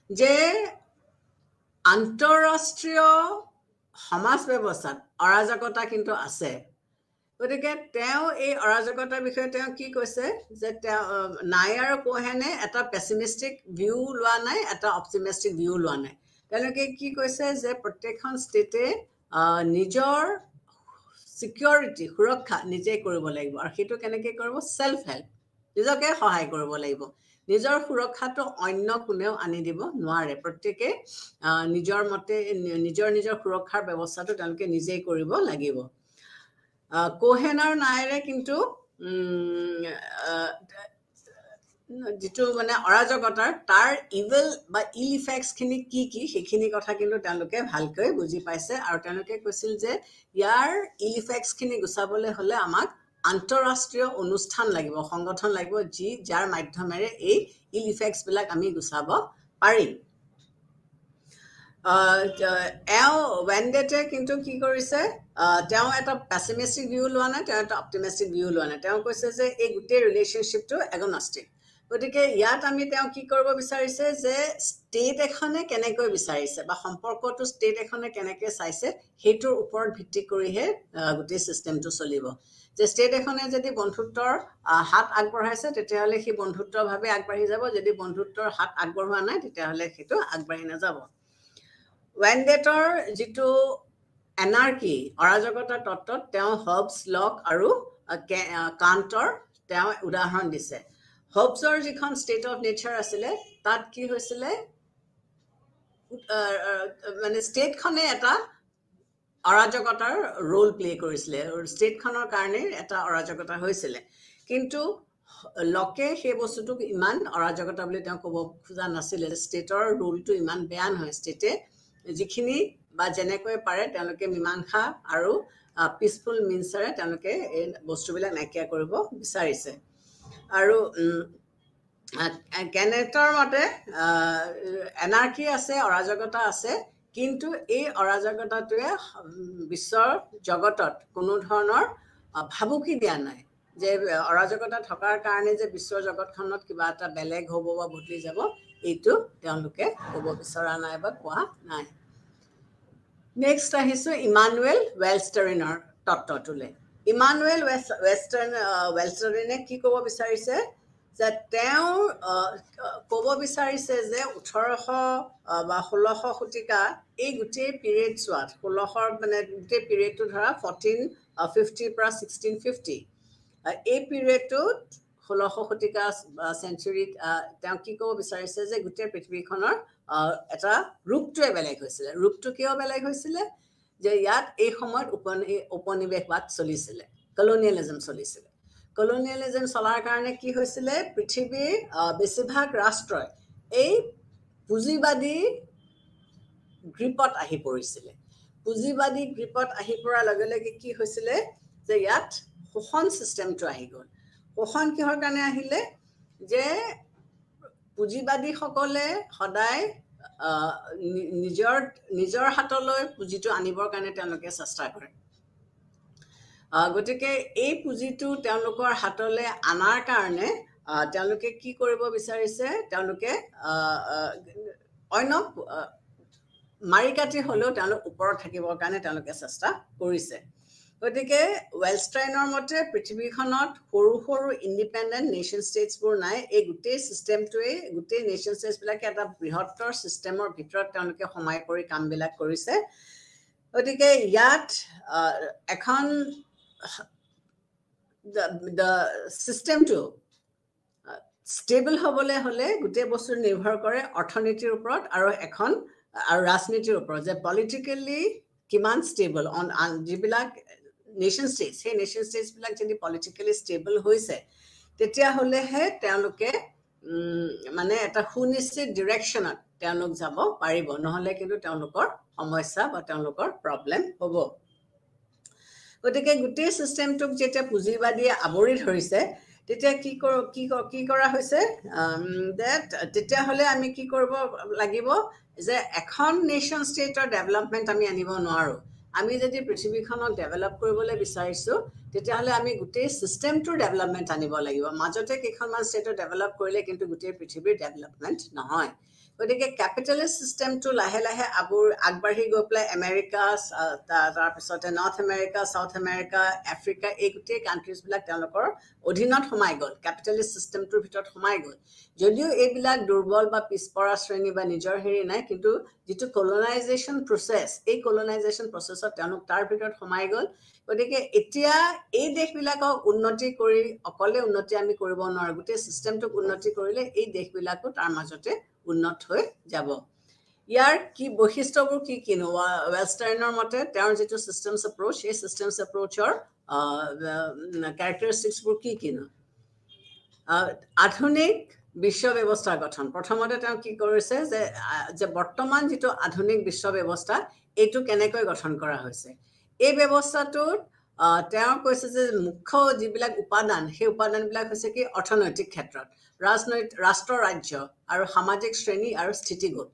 যে আন্তঃৰাষ্ট্ৰীয় সমাজ ব্যৱস্থাত অৰাজকতা কিন্তু আছে গতিকে তেওঁ এই অৰাজকতাৰ বিষয়ে তেওঁ কি কৈছে যে নাই আৰু কোহেনে এটা পেছিমিষ্টিক ভিউ লোৱা নাই এটা অপটিমিষ্টিক ভিউ লোৱা নাই তেওঁলোকে কি কৈছে যে প্ৰত্যেকখন ষ্টেটে নিজৰ সিকিউৰিটি সুৰক্ষা নিজে কৰিব লাগিব আৰু সেইটো কেনেকৈ কৰিব সেলফ হেল্প নিজকে সহায় কৰিব লাগিব নিজৰ সুৰক্ষাটো অন্য কোনেও আনি দিব নোৱাৰে প্ৰত্যেকে নিজৰ মতে নিজৰ সুৰক্ষাৰ ব্যৱস্থাটো তেওঁলোকে নিজেই কৰিব লাগিব কোহেনৰ নাইৰে কিন্তু যিটো মানে অৰাজকতাৰ তাৰ ইভিল বা ইল ইফেক্টছখিনি কি সেইখিনি কথা কিন্তু তেওঁলোকে ভালকৈ বুজি পাইছে আৰু তেওঁলোকে কৈছিল যে ইয়াৰ ইল ইফেক্টছখিনি গুচাবলৈ হ'লে আমাক আন্তঃৰাষ্ট্ৰীয় অনুষ্ঠান লাগিব সংগঠন লাগিব যাৰ মাধ্যমেৰে এই ইল ইফেক্টছবিলাক আমি গুচাব পাৰিম ৱেণ্ডেটে কিন্তু কি কৰিছে তেওঁ এটা পেছিমিষ্টিক ভিউ লোৱা নাই তেওঁ এটা অপটিমিষ্টিক ভিউ লোৱা নাই তেওঁ কৈছে যে এই গোটেই ৰিলেশ্যনশ্বিপটো এগনষ্টিক গতিকে ইয়াত আমি তেওঁ কি কৰিব বিচাৰিছে যে ষ্টেট এখনে কেনেকৈ বিচাৰিছে বা সম্পৰ্কটো ষ্টেট এখনে কেনেকৈ চাইছে সেইটোৰ ওপৰত ভিত্তি কৰিহে গোটেই ছিষ্টেমটো চলিব যে ষ্টেট এখনে যদি বন্ধুত্বৰ হাত আগবঢ়াইছে তেতিয়াহ'লে সেই বন্ধুত্বভাৱে আগবাঢ়ি যাব যদি বন্ধুত্বৰ হাত আগবঢ়োৱা নাই তেতিয়াহ'লে সেইটো আগবাঢ়ি নাযাব ৱেণ্ডেটৰ যিটো এনাৰ্কি অৰাজকতাৰ তত্ত্বত তেওঁ হবছ লক আৰু কাণ্টৰ তেওঁ উদাহৰণ দিছে হবছৰ যিখন ষ্টেট অফ নেচাৰ আছিলে তাত কি হৈছিলে মানে ষ্টেটখনে এটা অৰাজকতাৰ ৰোল প্লে কৰিছিলে ষ্টেটখনৰ কাৰণে এটা অৰাজকতা হৈছিলে কিন্তু লকে সেই বস্তুটোক ইমান অৰাজকতা বুলি তেওঁ ক'ব খোজা নাছিলে ষ্টেটৰ ৰোলটো ইমান বেয়া নহয় ষ্টেটে যিখিনি বা যেনেকৈ পাৰে তেওঁলোকে মীমাংসা আৰু পিচফুল মিনছেৰে তেওঁলোকে এই বস্তুবিলাক নাইকিয়া কৰিব বিচাৰিছে আৰু কেনেটৰ মতে এনাৰ্কি আছে অৰাজকতা আছে কিন্তু এই অৰাজকতাটোৱে বিশ্বৰ জগতত কোনো ধৰণৰ ভাবুকি দিয়া নাই যে অৰাজকতা থকাৰ কাৰণে যে বিশ্বৰ জগতখনত কিবা এটা বেলেগ হ'ব বা বদলি যাব এইটো তেওঁলোকে ক'ব বিচৰা নাই বা কোৱা নাই নেক্সট আহিছোঁ ইমানুৱেল ৱেলষ্টাৰিনৰ তত্ত্বটোলৈ ইমানুৱেল ৱেলষ্টাৰিনে কি ক'ব বিচাৰিছে যে তেওঁ ক'ব বিচাৰিছে যে 1800 বা 1600 শতিকা এই গোটেই পিৰিয়ড চোৱাত 1600 মানে গোটেই পিৰিয়ডটো ধৰা 1450 পৰা 1650 এই পিৰিয়ডটোত 1600 শতিকা সেঞ্চুৰীত তেওঁ কি ক'ব বিচাৰিছে যে গোটেই পৃথিৱীখনৰ এটা ৰূপটোৱে বেলেগ হৈছিলে ৰূপটো কিয় বেলেগ হৈছিলে যে ইয়াত এই সময়ত উপনিৱেশবাদ চলিছিলে কলোনিয়েলিজম চলিছিলে কলোনিয়েলিজম চলাৰ কাৰণে কি হৈছিলে পৃথিৱীৰ বেছিভাগ ৰাষ্ট্ৰই এই পুঁজিবাদী গ্ৰিপত আহি পৰিছিলে পুঁজিবাদী গ্ৰিপত আহি পৰাৰ লগে লগে কি হৈছিলে যে ইয়াত শোষণ সিস্টেমটো আহি গ'ল শোষণ কিহৰ কাৰণে আহিলে যে পুঁজিবাদীসকলে সদায় নিজৰ হাতলৈ পুঁজিটো আনিবৰ কাৰণে তেওঁলোকে চেষ্টা কৰে গতিকে এই পুঁজিটো তেওঁলোকৰ হাতলৈ আনাৰ কাৰণে তেওঁলোকে কি কৰিব বিচাৰিছে তেওঁলোকে অন্য মাৰিকাটি হলেও তেওঁলোক ওপৰত থাকিবৰ কাৰণে তেওঁলোকে চেষ্টা কৰিছে গতিকে ৱেলষ্টাইনৰ মতে পৃথিৱীখনত সৰু সৰু ইণ্ডিপেণ্ডেণ্ট নেশ্যন ষ্টেটছবোৰ নাই এই গোটেই ছিষ্টেমটোৱে গোটেই নেশ্যন ষ্টেটছবিলাকে এটা বৃহত্তৰ ছিষ্টেমৰ ভিতৰত তেওঁলোকে সোমাই পৰি কামবিলাক কৰিছে গতিকে ইয়াত এখন the systemটো ষ্টেবল হ'বলৈ হ'লে গোটেই বস্তু নিৰ্ভৰ কৰে অৰ্থনীতিৰ ওপৰত আৰু এখন আৰু ৰাজনীতিৰ ওপৰত যে পলিটিকেলি কিমান ষ্টেবল যিবিলাক নেশ্যন ষ্টেটছ সেই নেশ্যন ষ্টেটছবিলাক যদি পলিটিকেলি ষ্টেবল হৈছে তেতিয়াহ'লেহে তেওঁলোকে মানে এটা সুনিশ্চিত ডিৰেকশ্যনত তেওঁলোক যাব পাৰিব নহ'লে কিন্তু তেওঁলোকৰ সমস্যা বা তেওঁলোকৰ প্ৰব্লেম হ'ব গতিকে গোটেই ছিষ্টেমটোক যেতিয়া পুঁজিবাদীয়ে আৱৰি ধৰিছে তেতিয়া কি কৰা হৈছে তেতিয়াহ'লে আমি কি কৰিব লাগিব যে এখন নেশ্যন ষ্টেটৰ ডেভেলপমেণ্ট আমি আনিব নোৱাৰোঁ আমি যদি পৃথিৱীখনক ডেভেলপ কৰিবলৈ বিচাৰিছোঁ তেতিয়াহ'লে আমি গোটেই ছিষ্টেমটোৰ ডেভেলপমেণ্ট আনিব লাগিব মাজতে কেইখনমান ষ্টেটৰ ডেভেলপ কৰিলে কিন্তু গোটেই পৃথিৱীৰ ডেভেলপমেণ্ট নহয় গতিকে কেপিটেলিষ্ট ছিষ্টেমটো লাহে লাহে আগবাঢ়ি গৈ পেলাই আমেৰিকা তাৰপিছতে north America south America Africa এই গোটেই কাণ্ট্ৰিজবিলাক তেওঁলোকৰ অধীনত সোমাই গ'ল কেপিটেলিষ্ট ছিষ্টেমটোৰ ভিতৰত সোমাই গ'ল যদিও এইবিলাক দুৰ্বল বা পিছপৰা শ্ৰেণী বা নিজৰ হেৰি নাই কিন্তু যিটো কলনাইজেশ্যন প্ৰচেছ এই কলনাইজেশ্যন প্ৰচেছত তেওঁলোক তাৰ ভিতৰত সোমাই গ'ল গতিকে এতিয়া এই দেশবিলাকক উন্নতি কৰি অকলে উন্নতি আমি কৰিব নোৱাৰোঁ গোটেই ছিষ্টেমটোক উন্নতি কৰিলে এই দেশবিলাকো তাৰ মাজতে উন্নত হৈ যাব ইয়াৰ কি বৈশিষ্ট্যবোৰ কিনো ৱেলষ্টাইনৰ মতে তেওঁৰ যিটো চিষ্টেমছ এপ্ৰ'চ সেই চিষ্টেমছ এপ্ৰ'চৰ কেৰেক্টাৰিষ্টিক্সবোৰ কিনো আধুনিক বিশ্ব ব্যৱস্থাৰ গঠন প্ৰথমতে তেওঁ কি কৰিছে যে বৰ্তমান যিটো আধুনিক বিশ্ব ব্যৱস্থা এইটো কেনেকৈ গঠন কৰা হৈছে এই ব্যৱস্থাটোত তেওঁ কৈছে যে মুখ্য যিবিলাক উপাদান সেই উপাদানবিলাক হৈছে কি অৰ্থনৈতিক ক্ষেত্ৰত ৰাষ্ট্ৰ ৰাজ্য আৰু সামাজিক শ্ৰেণী আৰু স্থিতিগত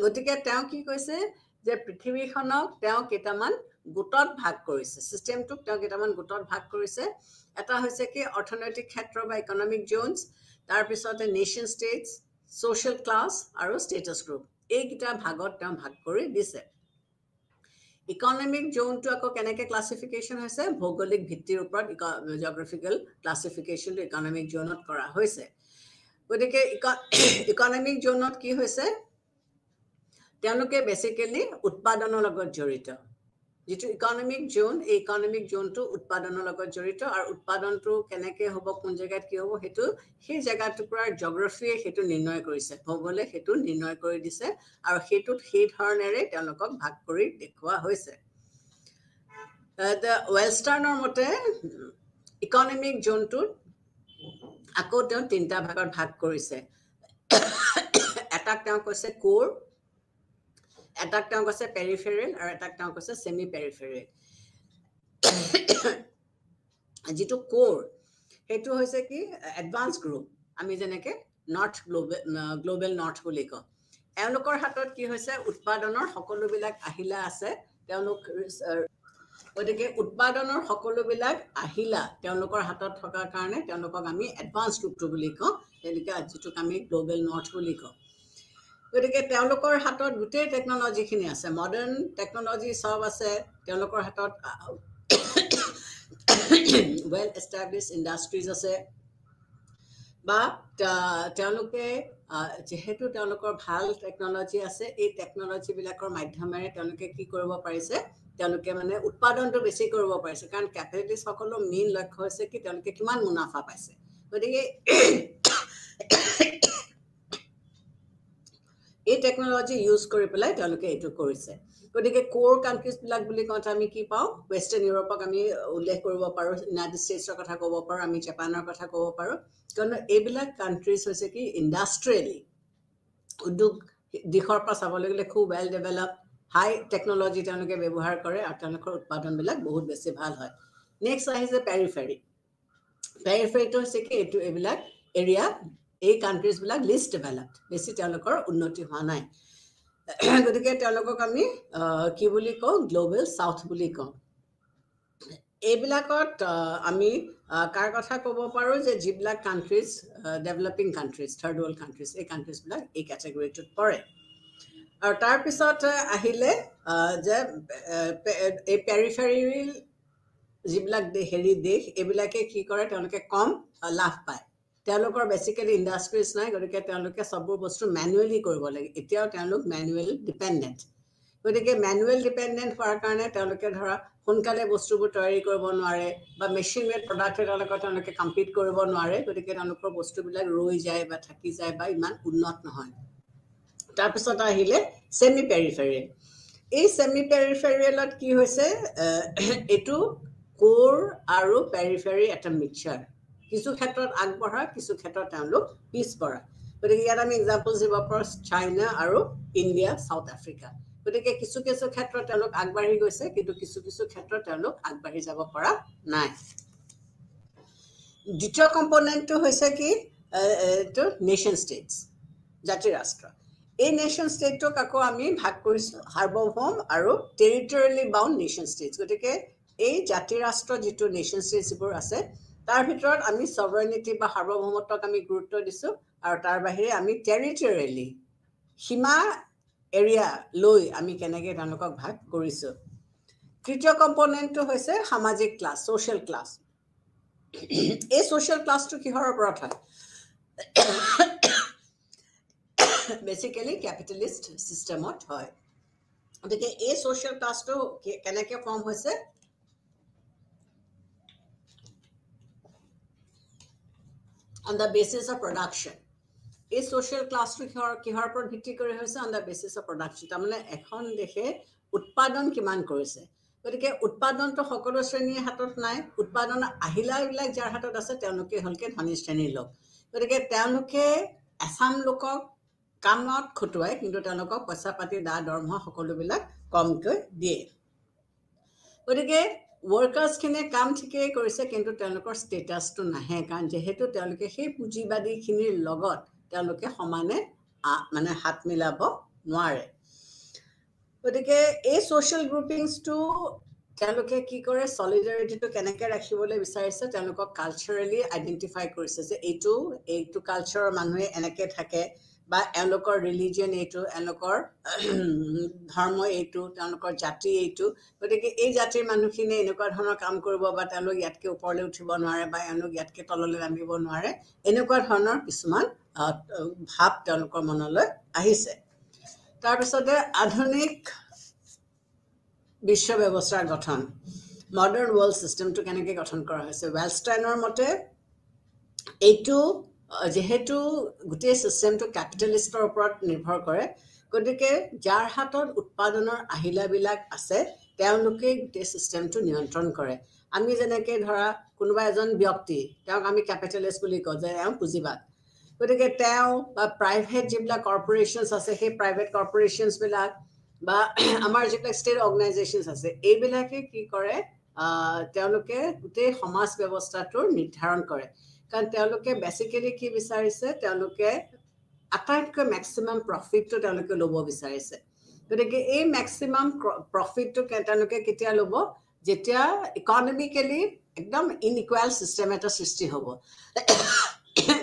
গতিকে তেওঁ কি কৈছে যে পৃথিৱীখনক তেওঁ কেইটামান গোটত ভাগ কৰিছে ছিষ্টেমটোক তেওঁ কেইটামান গোটত ভাগ কৰিছে এটা হৈছে কি অৰ্থনৈতিক ক্ষেত্ৰ বা ইকনমিক জোনছ তাৰপিছতে নেশ্যন ষ্টেটছ ছ'চিয়েল ক্লাছ আৰু ষ্টেটাছ গ্ৰুপ এইকেইটা ভাগত তেওঁ ভাগ কৰি দিছে ইকনমিক জোনটো আকৌ কেনেকৈ ক্লাছিফিকেশ্যন হৈছে ভৌগোলিক ভিত্তিৰ ওপৰত জিঅ'গ্ৰাফিকেল ক্লাছিফিকেশ্যনটো ইকনমিক জোনত কৰা হৈছে গতিকে ইকনমিক জোনত কি হৈছে তেওঁলোকে বেচিকেলি উৎপাদনৰ লগত জড়িত যিটো ইকনমিক জোন এই ইকনমিক জোনটো উৎপাদনৰ লগত জড়িত আৰু উৎপাদনটো কেনেকৈ হ'ব কোন জেগাত কি হ'ব সেইটো সেই জেগাটুকুৰাৰ জিঅ'গ্ৰাফিয়ে সেইটো নিৰ্ণয় কৰিছে ভৌগোলে সেইটো নিৰ্ণয় কৰি দিছে আৰু সেইটোত সেই ধৰণেৰে তেওঁলোকক ভাগ কৰি দেখুওৱা হৈছে ৱেলষ্টাৰ্নৰ মতে ইকনমিক জোনটোত আকৌ তেওঁ তিনিটা ভাগত ভাগ কৰিছে এটাক তেওঁ কৈছে কোৰ এটাক তেওঁ কৈছে পেৰিফেৰেল আৰু এটাক তেওঁ কৈছে ছেমি পেৰিফেৰেল যিটো কোৰ সেইটো হৈছে কি এডভান্স গ্ৰুপ আমি যেনেকৈ নৰ্থ গ্ল'বেল নৰ্থ বুলি কওঁ এওঁলোকৰ হাতত কি হৈছে উৎপাদনৰ সকলোবিলাক আহিলা আছে তেওঁলোক গতিকে উৎপাদনৰ সকলোবিলাক আহিলা তেওঁলোকৰ হাতত থকাৰ কাৰণে তেওঁলোকক আমি এডভান্স গ্ৰুপটো বুলি কওঁ তেনেকৈ যিটোক আমি গ্ল'বেল নৰ্থ বুলি কওঁ গতিকে তেওঁলোকৰ হাতত গোটেই টেকন'লজিখিনি আছে মডাৰ্ণ টেকন'লজি চব আছে তেওঁলোকৰ হাতত ৱেল এষ্টাব্লিছ ইণ্ডাষ্ট্ৰিজ আছে বা তেওঁলোকে যেহেতু তেওঁলোকৰ ভাল টেকন'লজি আছে এই টেকন'লজিবিলাকৰ মাধ্যমেৰে তেওঁলোকে কি কৰিব পাৰিছে তেওঁলোকে মানে উৎপাদনটো বেছি কৰিব পাৰিছে কাৰণ ক্যাপিটালিষ্ট সকলৰ মেইন লক্ষ্য হৈছে কি তেওঁলোকে কিমান মুনাফা পাইছে গতিকে এই টেকনলজি ইউজ কৰি পেলাই তেওঁলোকে এইটো কৰিছে গতিকে কোৰ কান্ট্ৰিজ বিলাক বুলি কওঁতে আমি কি পাওঁ ৱেষ্টাৰ্ণ ইউৰোপক আমি উল্লেখ কৰিব পাৰোঁ ইউনাইটেড ষ্টেটছৰ কথা ক'ব পাৰোঁ আমি জাপানৰ কথা ক'ব পাৰোঁ কাৰণ এইবিলাক কান্ট্ৰিজ হৈছে কি ইণ্ডাষ্ট্ৰিয়েলি উদ্যোগ দিশৰ পৰা চাবলৈ গ'লে খুব ৱেল ডেভেলপ হাই টেকনলজি তেওঁলোকে ব্যৱহাৰ কৰে আৰু তেওঁলোকৰ উৎপাদনবিলাক বহুত বেছি ভাল হয় নেক্সট আহিছে পেৰিফেৰীটো হৈছে কি এইটো এইবিলাক এৰিয়া এই কান্ট্ৰিজবিলাক লিষ্ট ডেভেলপড বেছি তেওঁলোকৰ উন্নতি হোৱা নাই গতিকে তেওঁলোকক আমি কি বুলি কওঁ গ্লোবেল সাউথ বুলি কওঁ এইবিলাকত আমি কাৰ কথা ক'ব পাৰোঁ যে যিবিলাক countries developing countries third world countries এই কান্ট্ৰিজবিলাক এই কেটেগৰীটোত পৰে আৰু তাৰপিছত আহিলে যে এই পেৰিফেৰিল যিবিলাক হেৰি দেশ এইবিলাকে কি কৰে তেওঁলোকে কম লাভ পায় তেওঁলোকৰ বেসিক্যালি ইন্ডাস্ট্ৰিজ নাই গতিকে তেওঁলোকে সববোৰ বস্তু ম্যানুয়ালি কৰিব লাগে এতিয়াও তেওঁলোক ম্যানুয়াল ডিপেন্ডেন্ট গতিকে ম্যানুয়াল ডিপেন্ডেন্ট হোৱাৰ কাৰণে তেওঁলোকে ধৰা সোনকালে বস্তুবোৰ তৈয়াৰী কৰিব নোৱাৰে বা মেচিন মেড প্ৰডাক্টৰ লগত তেওঁলোকে কম্পিট কৰিব নোৱাৰে গতিকে তেওঁলোকৰ বস্তুবিলাক ৰৈ যায় বা থাকি যায় বা ইমান উন্নত নহয় তাৰপিছত আহিলে সেমি পেৰিফেৰিয়েল এই সেমি পেৰিফেৰিয়েলত কি হৈছে এটো কোৰ আৰু পেৰিফেৰি এটা মিক্সচাৰ কিছু ক্ষেত্ৰত আগবঢ়া কিছু ক্ষেত্ৰত তেওঁলোক পিছপৰা গতিকে ইয়াত আমি এক্সাম্পলছ দিব পাৰোঁ চাইনা আৰু ইণ্ডিয়া সাউথ আফ্ৰিকা গতিকে কিছু কিছু ক্ষেত্ৰত তেওঁলোক আগবাঢ়ি গৈছে কিন্তু কিছু কিছু ক্ষেত্ৰত তেওঁলোক আগবাঢ়ি যাব পৰা নাই দ্বিতীয় কম্পোনেন্টটো হৈছে কি এটো নেশ্যন ষ্টেটছ জাতি ৰাষ্ট্ৰ এই নেশ্যন ষ্টেটক আকৌ আমি ভাগ কৰিছো সাৰ্বভৌম আৰু টেৰিটৰিয়েলি বাউণ্ড নেশ্যন ষ্টেটছ গতিকে এই জাতি ৰাষ্ট্ৰ যেটো নেশ্যন ষ্টেটছবোৰ আছে তাৰ ভিতৰত আমি সভাৰেনিটি বা সাৰ্বভৌমত্বক আমি গুৰুত্ব দিছো আৰু তাৰ বাহিৰে আমি টেৰিটৰিয়েলি সীমা এৰিয়া লৈ আমি কেনেকৈ তেওঁলোকক ভাগ কৰিছো তৃতীয় কম্পোনেন্টটো হৈছে সামাজিক ক্লাছ সোশ্যাল ক্লাছ এই সোশ্যাল ক্লাছটো কিহৰ ওপৰত হয় বেসিক্যালি ক্যাপিটালিষ্ট সিস্টেমত হয় গতিকে এই সোশ্যাল ক্লাছটো কেনেকৈ ফৰ্ম হৈছে on the basis of production এই সোশ্যাল ক্লাছটো কিহৰ ওপৰত ভিত্তি কৰি হৈছে on the basis of production তাৰমানে এখন দেশে উৎপাদন কিমান কৰিছে গতিকে উৎপাদনটো সকলো শ্ৰেণীৰ হাতত নাই উৎপাদন আহিলাবিলাক যাৰ হাতত আছে তেওঁলোকে হলকে ধনী শ্ৰেণীৰ লোক গতিকে তেওঁলোকে আসাম লোকক কামত খটুৱাই কিন্তু তেওঁলোকক পইচা পাতি দৰমহা সকলোবিলাক কমকৈ দিয়ে গতিকে ওয়াৰ্কাৰ্স খিনে কাম ঠিকই কৰিছে কিন্তু তেওঁলোকৰ ষ্টেটাসটো নাহে কাৰণ যেহেতু তেওঁলোকে সেই পুঁজিবাদী খিনিৰ লগত তেওঁলোকে সমানে মানে হাত মিলাব নোৱাৰে গতিকে এই সোশ্যাল গ্ৰুপিংছটো তেওঁলোকে কি কৰে সলিডাৰিটিটো কেনেকৈ ৰাখিবলৈ বিচাৰিছে তেওঁলোকক কালচাৰেলি আইডেন্টিফাই কৰিছে যে এইটো কালচাৰৰ মানুহে এনেকৈ থাকে বা এওঁলোকৰ ৰিলিজিয়ন এইটো এওঁলোকৰ ধৰ্ম এইটো তেওঁলোকৰ জাতি এইটো গতিকে এই জাতিৰ মানুহখিনি এনেকুৱা ধৰণৰ কাম কৰিব বা তেওঁলোক ইয়াতকে ওপৰলৈ উঠিব নোৱাৰে বা এওঁলোক ইয়াতকে তললৈ নামিব নোৱাৰে এনেকুৱা ধৰণৰ কিছুমান ভাৱ তেওঁলোকৰ মনলৈ আহিছে তাৰপিছতে আধুনিক বিশ্ব ব্যৱস্থাৰ গঠন মডাৰ্ণ ৱৰ্ল্ড সিস্টেমটো কেনেকৈ গঠন কৰা হৈছে ৱেলষ্টাইনৰ মতে এইটো যেহেতু গোটেই সিস্টেমটো ক্যাপিটালিষ্টৰ ওপৰত নিৰ্ভৰ কৰে গতিকে যাৰ হাতত উৎপাদনৰ আহিলাবিলাক আছে তেওঁলোকে গোটেই সিস্টেমটো নিয়ন্ত্ৰণ কৰে আমি যেনেকৈ ধৰা কোনোবা এজন ব্যক্তি তেওঁক আমি ক্যাপিটালিষ্ট বুলি কওঁ যে এওঁ পুঁজিবাদ গতিকে তেওঁ বা প্ৰাইভেট যিবিলাক কৰ্পোৰেশ্যনছ আছে সেই প্ৰাইভেট কৰ্পোৰেশ্যনছবিলাক বা আমাৰ যিবিলাক ষ্টেট অৰ্গেনাইজেশ্যনছ আছে এইবিলাকে কি কৰে তেওঁলোকে গোটেই সমাজ ব্যৱস্থাটোৰ নিৰ্ধাৰণ কৰে কাৰণ তেওঁলোকে বেসিক্যালি কি বিচাৰিছে তেওঁলোকে আটাইতকৈ ম্যাক্সিমাম প্ৰফিটটো তেওঁলোকে ল'ব বিচাৰিছে গতিকে এই ম্যাক্সিমাম প্ৰফিটটো তেওঁলোকে কেতিয়া ল'ব যেতিয়া ইকনমিক্যালি একদম ইনইকুৱেল সিস্টেম এটা সৃষ্টি হ'ব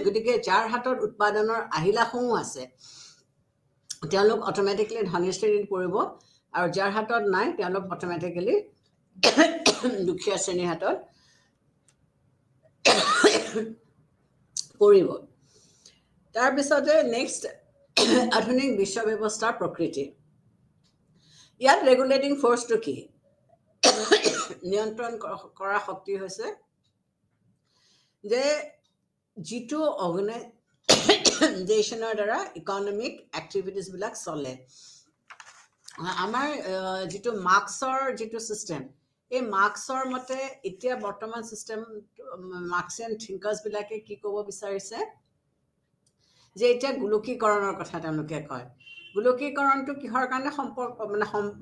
গতিকে যাৰ হাতত উৎপাদনৰ আহিলাসমূহ আছে তেওঁলোক অটোমেটিক্যালি ধনী শ্ৰেণীত পৰিব আৰু যাৰ হাতত নাই তেওঁলোক অটোমেটিক্যালি দুখীয়া শ্ৰেণীৰ হাতত পৰিব তাৰপিছতে নেক্সট আধুনিক বিশ্ব ব্যৱস্থাৰ প্ৰকৃতি ইয়াত ৰেগুলেটিং ফোৰ্সটো কি নিয়ন্ত্ৰণ কৰা শক্তি হৈছে যে যিটো অৰ্গেনাইজেশ্যনৰ দ্বাৰা ইকনমিক এক্টিভিটিজ বিলাক চলে আমাৰ যিটো মাৰ্কছৰ যিটো সিস্টেম এই মাৰ্কছৰ মতে এতিয়া বৰ্তমান সিস্টেম মাৰ্কছিয়ান থিংকাৰ্ছ বিলাকে কি ক'ব বিচাৰিছে যে এটা গোলকীকৰণৰ কথা তেওঁলোকে কয় গোলকীকৰণটো কিহৰ কাৰণে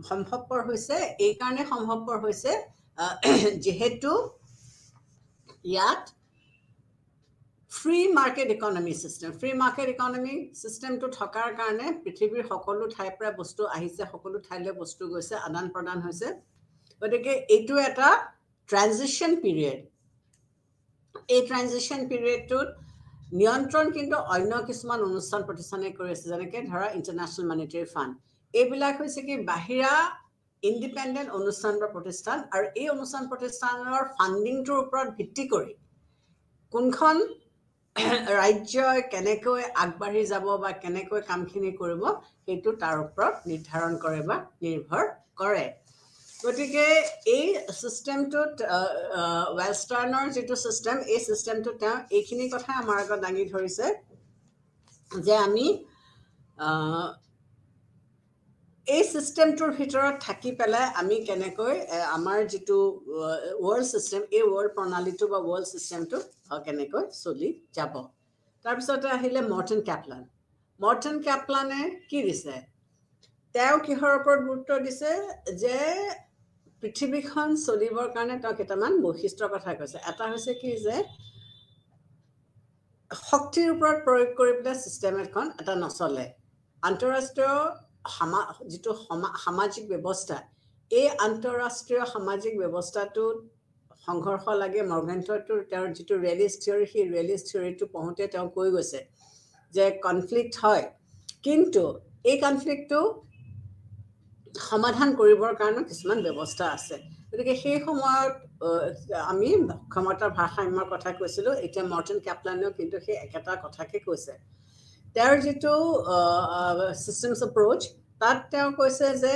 সম্ভৱপৰ হৈছে এই কাৰণে সম্ভৱপৰ হৈছে যেহেতু ইয়াত ফ্ৰী মাৰ্কেট ইকনমি সিস্টেমটো থকাৰ কাৰণে পৃথিৱীৰ সকলো ঠাইৰ পৰা বস্তু আহিছে সকলো ঠাইলৈ বস্তু গৈছে আদান প্ৰদান হৈছে গতিকে এইটো এটা ট্ৰানজিশন পিৰিয়ড এই ট্ৰানজিশন পিৰিয়ডটোত নিয়ন্ত্ৰণ কিন্তু অন্য কিছুমান অনুষ্ঠান প্ৰতিষ্ঠানে কৰি আছে যেনেকৈ ধৰা ইণ্টাৰনেশ্যনেল মনিটাৰী ফাণ্ড এইবিলাক হৈছে কি বাহিৰা ইণ্ডিপেণ্ডেণ্ট অনুষ্ঠান বা প্ৰতিষ্ঠান আৰু এই অনুষ্ঠান প্ৰতিষ্ঠানৰ ফাণ্ডিংটোৰ ওপৰত ভিত্তি কৰি কোনখন ৰাজ্যই কেনেকৈ আগবাঢ়ি যাব বা কেনেকৈ কামখিনি কৰিব সেইটো তাৰ ওপৰত নিৰ্ধাৰণ কৰে বা নিৰ্ভৰ কৰে গতিকে এই সিস্টেমটোত ৱেলষ্টাৰ্ণৰ যিটো সিস্টেম এই সিস্টেমটো তেওঁ এইখিনি কথা আমাৰ আগত দাঙি ধৰিছে যে আমি এই সিস্টেমটোৰ ভিতৰত থাকি পেলাই আমি কেনেকৈ আমাৰ যিটো ৱৰ্ল্ড সিস্টেম এই ৱৰ্ল্ড প্ৰণালীটো বা ৱৰ্ল্ড সিস্টেমটো কেনেকৈ চলি যাব তাৰপিছতে আহিলে মৰ্টন কেপলানে কি দিছে তেওঁ কিহৰ ওপৰত গুৰুত্ব দিছে যে পৃথিৱীখন চলিবৰ কাৰণে তেওঁ কেইটামান বৈশিষ্ট্যৰ কথা কৈছে এটা হৈছে কি যে শক্তিৰ ওপৰত প্ৰয়োগ কৰি পেলাই সিস্টেম এখন এটা নচলে আন্তঃৰাষ্ট্ৰীয় যিটো সামাজিক ব্যৱস্থা এই আন্তঃৰাষ্ট্ৰীয় সামাজিক ব্যৱস্থাটোত সংঘৰ্ষ লাগে মৰ্গেন্থৰটোৰ তেওঁৰ যিটো ৰিয়েলিষ্ট থিয়ৰী সেই ৰিয়েলিষ্ট থিয়ৰীটো পঢ়োঁতে তেওঁ কৈ গৈছে যে কনফ্লিক্ট হয় কিন্তু এই কনফ্লিক্টটো সমাধান কৰিবৰ কাৰণে কিছুমান ব্যৱস্থা আছে গতিকে সেই সময়ত আমি ক্ষমতাৰ ভাৰসাম্যৰ কথা কৈছিলোঁ এতিয়া মৰ্টন কেপলানেও কিন্তু সেই একেটা কথাকে কৈছে তেওঁৰ যিটো চিষ্টেমছ এপ্ৰ'চ তাত তেওঁ কৈছে যে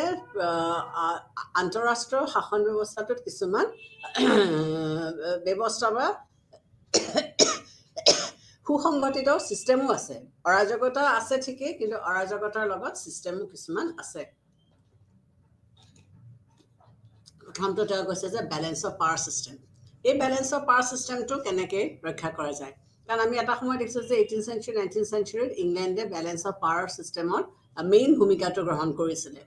আন্তঃৰাষ্ট্ৰীয় শাসন ব্যৱস্থাটোত কিছুমান ব্যৱস্থা বা সুসংগঠিত চিষ্টেমো আছে অৰাজকতা আছে ঠিকেই কিন্তু অৰাজকতাৰ লগত চিষ্টেমো কিছুমান আছে প্ৰথমটো তেওঁ কৈছে যে বেলেঞ্চ অফ পাৱাৰ চিষ্টেম এই বেলেঞ্চ অফ পাৱাৰ চিষ্টেমটো কেনেকৈ ৰক্ষা কৰা যায় কাৰণ আমি এটা সময় দেখিছোঁ যে 18th century 19th centuryত ইংলেণ্ডে বেলেঞ্চ অফ পাৱাৰ চিষ্টেমত মেইন ভূমিকাটো গ্ৰহণ কৰিছিলে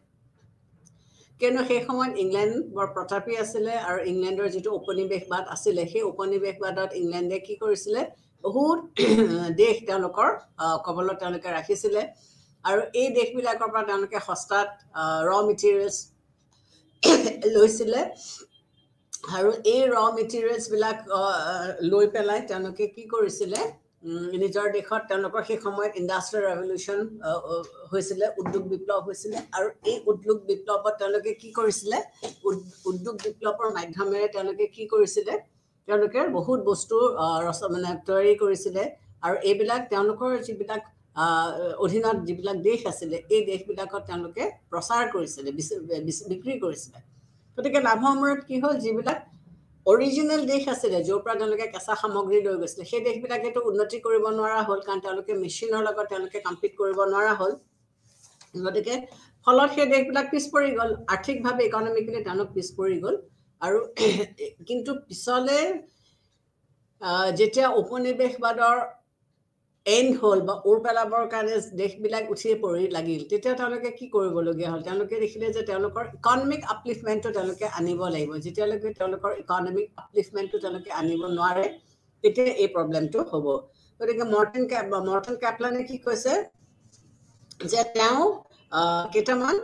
কিয়নো সেই সময়ত ইংলেণ্ড বৰ প্ৰতাপী আছিলে আৰু ইংলেণ্ডৰ যিটো ঔপনিৱেশবাদ আছিলে সেই ঔপনিৱেশবাদত ইংলেণ্ডে কি কৰিছিলে বহুত দেশ তেওঁলোকৰ কবলত তেওঁলোকে ৰাখিছিলে আৰু এই দেশবিলাকৰ পৰা তেওঁলোকে সস্তাত ৰ মেটেৰিয়েলছ লৈছিলে আৰু এই ৰ মেটেৰিয়েলছবিলাক লৈ পেলাই তেওঁলোকে কি কৰিছিলে নিজৰ দেশত তেওঁলোকৰ সেই সময়ত ইণ্ডাষ্ট্ৰিয়েল ৰেভলিউশ্যন হৈছিলে উদ্যোগ বিপ্লৱ হৈছিলে আৰু এই উদ্যোগ বিপ্লৱত তেওঁলোকে কি কৰিছিলে উদ্যোগ বিপ্লৱৰ মাধ্যমেৰে তেওঁলোকে কি কৰিছিলে তেওঁলোকে বহুত বস্তু তৈয়াৰী কৰিছিলে আৰু এইবিলাক তেওঁলোকৰ যিবিলাক অধীনত যিবিলাক দেশ আছিলে এই দেশবিলাকত তেওঁলোকে প্ৰচাৰ কৰিছিলে বিক্ৰী কৰিছিলে গতিকে লাভৰ মূৰত কি হ'ল যিবিলাক অৰিজিনেল দেশ আছিলে য'ৰ পৰা তেওঁলোকে কেঁচা সামগ্ৰী লৈ গৈছিলে সেই দেশবিলাকেতো উন্নতি কৰিব নোৱাৰা হ'ল কাৰণ তেওঁলোকে মেচিনৰ লগত তেওঁলোকে কম্পিট কৰিব নোৱাৰা হ'ল গতিকে ফলত সেই দেশবিলাক পিছ পৰি গ'ল আৰ্থিকভাৱে ইকনমিকেলি তেওঁলোক পিছ পৰি গ'ল আৰু কিন্তু পিছলে যেতিয়া ঔপনিৱেশবাদৰ এণ্ড হ'ল বা ওৰ পেলাবৰ কাৰণে দেশবিলাক উঠি পৰি লাগিল তেতিয়া তেওঁলোকে কি কৰিবলগীয়া হ'ল তেওঁলোকে দেখিলে যে তেওঁলোকৰ ইকনমিক আপলিফমেণ্টটো তেওঁলোকে আনিব লাগিব যেতিয়ালৈকে তেওঁলোকৰ ইকনমিক আপলিফমেণ্টটো তেওঁলোকে আনিব নোৱাৰে তেতিয়া এই প্ৰব্লেমটো হ'ব গতিকে মৰ্টন কেপলানে কি কৈছে যে তেওঁ কেইটামান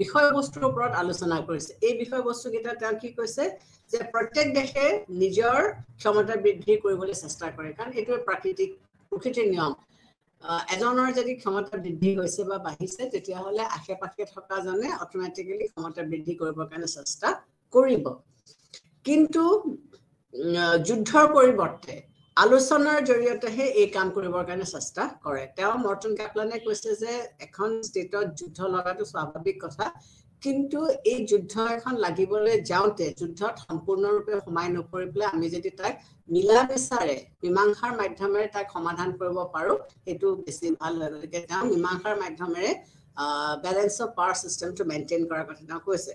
বিষয়বস্তুৰ ওপৰত আলোচনা কৰিছে এই বিষয়বস্তুকেইটা তেওঁ কি কৈছে যে প্ৰত্যেক দেশে নিজৰ ক্ষমতা বৃদ্ধি কৰিবলৈ চেষ্টা কৰে কাৰণ এইটো প্ৰকৃতিৰ নিয়ম এজনৰ যদি ক্ষমতা বৃদ্ধি হৈছে বা বাঢ়িছে তেতিয়াহ'লে আশে পাশে থকা জনে অট'মেটিকেলি ক্ষমতা বৃদ্ধি কৰিবৰ কাৰণে চেষ্টা কৰিব কিন্তু যুদ্ধৰ পৰিৱৰ্তে আলোচনাৰ জৰিয়তেহে এই কাম কৰিবৰ কাৰণে চেষ্টা কৰে তেওঁ মৰ্টন কেপলানে কৈছে যে এখন ষ্টেটত যুদ্ধ লগাটো স্বাভাৱিক কথা কিন্তু এই যুদ্ধ এখন লাগিবলৈ যাওঁতে যুদ্ধত সম্পূৰ্ণৰূপে সোমাই নপৰি পেলাই আমি যদি তাক মিলা বিচাৰে মীমাংসাৰ মাধ্যমেৰে তাক সমাধান কৰিব পাৰো সেইটো বেছি ভাল হয় গতিকে তেওঁ মীমাংসাৰ মাধ্যমেৰে বেলেন্স অফ পাৱাৰ চিষ্টেমটো মেইনটেইন কৰাৰ কথা তেওঁ কৈছে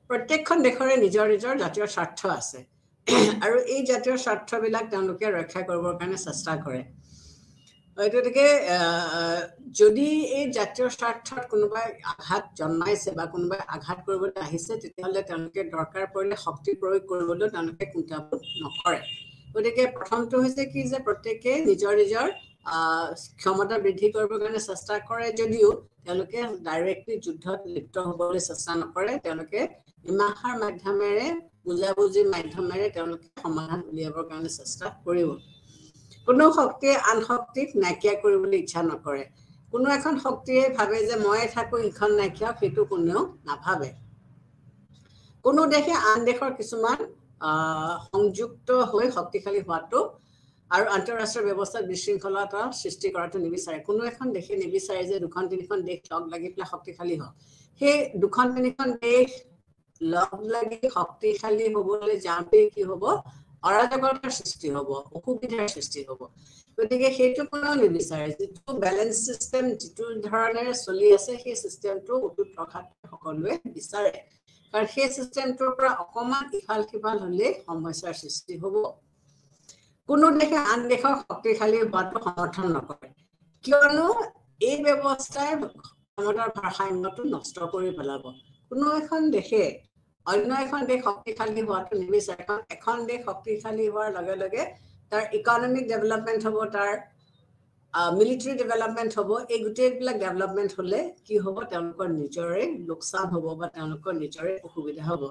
প্ৰত্যেকখন দেশৰে নিজৰ নিজৰ জাতীয় স্বাৰ্থ আছে আৰু এই জাতীয় স্বাৰ্থবিলাক তেওঁলোকে ৰক্ষা কৰিবৰ কাৰণে চেষ্টা কৰে গতিকে যদি এই জাতীয় স্বাৰ্থত কোনোবাই আঘাত জন্মাইছে বা কোনোবাই আঘাত কৰিবলৈ আহিছে তেতিয়াহ'লে তেওঁলোকে দৰকাৰ পৰিলে শক্তি প্ৰয়োগ কৰিবলৈ তেওঁলোকে কুণ্ঠাবোধ নকৰে গতিকে প্ৰথমটো হৈছে কি যে প্ৰত্যেকে নিজৰ নিজৰ ক্ষমতা বৃদ্ধি কৰিবৰ কাৰণে চেষ্টা কৰে যদিও তেওঁলোকে ডাইৰেক্টলি যুদ্ধত লিপ্ত হ'বলৈ চেষ্টা নকৰে তেওঁলোকে মীমাংসাৰ মাধ্যমেৰে বুজাবুজিৰ মাধ্যমেৰে তেওঁলোকে সমাধান উলিয়াবৰ কাৰণে চেষ্টা কৰিব কোনো শক্তিয়ে আন শক্তিক নাইকিয়া কৰিবলৈ ইচ্ছা নকৰে কোনো এখন শক্তিয়ে ভাবে যে মই থাকো ইখন নাইকিয়া সেইটো কোনেও নাভাবে কোনো দেশে আন দেশৰ কিছুমান সংযুক্ত হৈ শক্তিশালী হোৱাটো আৰু আন্তঃৰাষ্ট্ৰীয় ব্যৱস্থাত বিশৃংখলতা সৃষ্টি কৰাটো নিবিচাৰে কোনো এখন দেশে নিবিচাৰে যে দুখন তিনিখন দেশ লগ লাগি পেলাই শক্তিশালী হওক সেই দুখন তিনিখন দেশ লগ লাগি শক্তিশালী হ'বলৈ যাওঁতে কি হ'ব অৰাজকতাৰ সৃষ্টি হ'ব অসুবিধাৰ সৃষ্টি হ'ব গতিকে সেইটো কোনেও নিবিচাৰে যিটো বেলেন্স চিষ্টেম যিটো ধৰণেৰে চলি আছে সেই চিষ্টেমটো অটুট ৰখাটো সকলোৱে বিচাৰে কাৰণ সেই চিষ্টেমটোৰ পৰা অকণমান ইফাল সিফাল হ'লে সমস্যাৰ সৃষ্টি হ'ব কোনো দেশে আন দেশক শক্তিশালী হোৱাটো সমৰ্থন নকৰে কিয়নো এই ব্যৱস্থাই ক্ষমতাৰ ভাৰসাম্যটো নষ্ট কৰি পেলাব কোনো এখন দেশে অন্য এখন দেশ শক্তিশালী হোৱাটো নিবিচাৰে কাৰণ এখন দেশ শক্তিশালী হোৱাৰ লগে লগে তাৰ ইকনমিক ডেভেলপমেণ্ট হ'ব তাৰ মিলিটাৰী ডেভেলপমেণ্ট হ'ব এই গোটেইবিলাক ডেভেলপমেণ্ট হ'লে কি হ'ব তেওঁলোকৰ নিজৰে লোকচান হ'ব বা তেওঁলোকৰ নিজৰে অসুবিধা হ'ব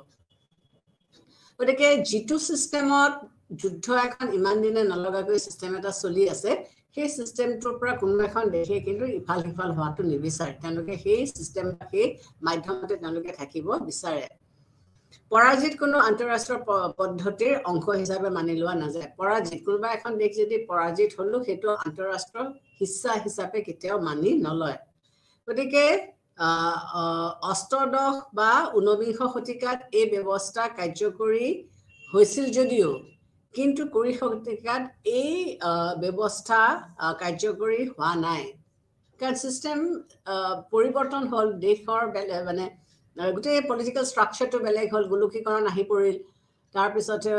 গতিকে যিটো চিষ্টেমত যুদ্ধ এখন ইমান দিনে নলগাকৈ চিষ্টেম এটা চলি আছে সেই চিষ্টেমটোৰ পৰা কোনো এখন দেশে কিন্তু ইফাল সিফাল হোৱাটো নিবিচাৰে তেওঁলোকে সেই চিষ্টেম সেই মাধ্যমতে তেওঁলোকে থাকিব বিচাৰে পৰাজিত কোনো আন্তঃৰাষ্ট্ৰীয় পদ্ধতিৰ অংশ হিচাপে মানি লোৱা নাযায় পৰাজিত কোনোবা এখন দেশ যদি পৰাজিত হ'লো সেইটো আন্তঃৰাষ্ট্ৰীয় হিস্সা হিচাপে কেতিয়াও মানি নলয় গতিকে অষ্টদশ বা 19বিংশ শতিকাত এই ব্যৱস্থা কাৰ্যকৰী হৈছিল যদিও কিন্তু 20 শতিকাত এই ব্যৱস্থা কাৰ্যকৰী হোৱা নাই কাৰণ চিষ্টেম পৰিৱৰ্তন হ'ল দেশৰ মানে গোটেই পলিটিকেল ষ্ট্ৰাকচাৰটো বেলেগ হ'ল গোলকীকৰণ আহি পৰিল তাৰপিছতে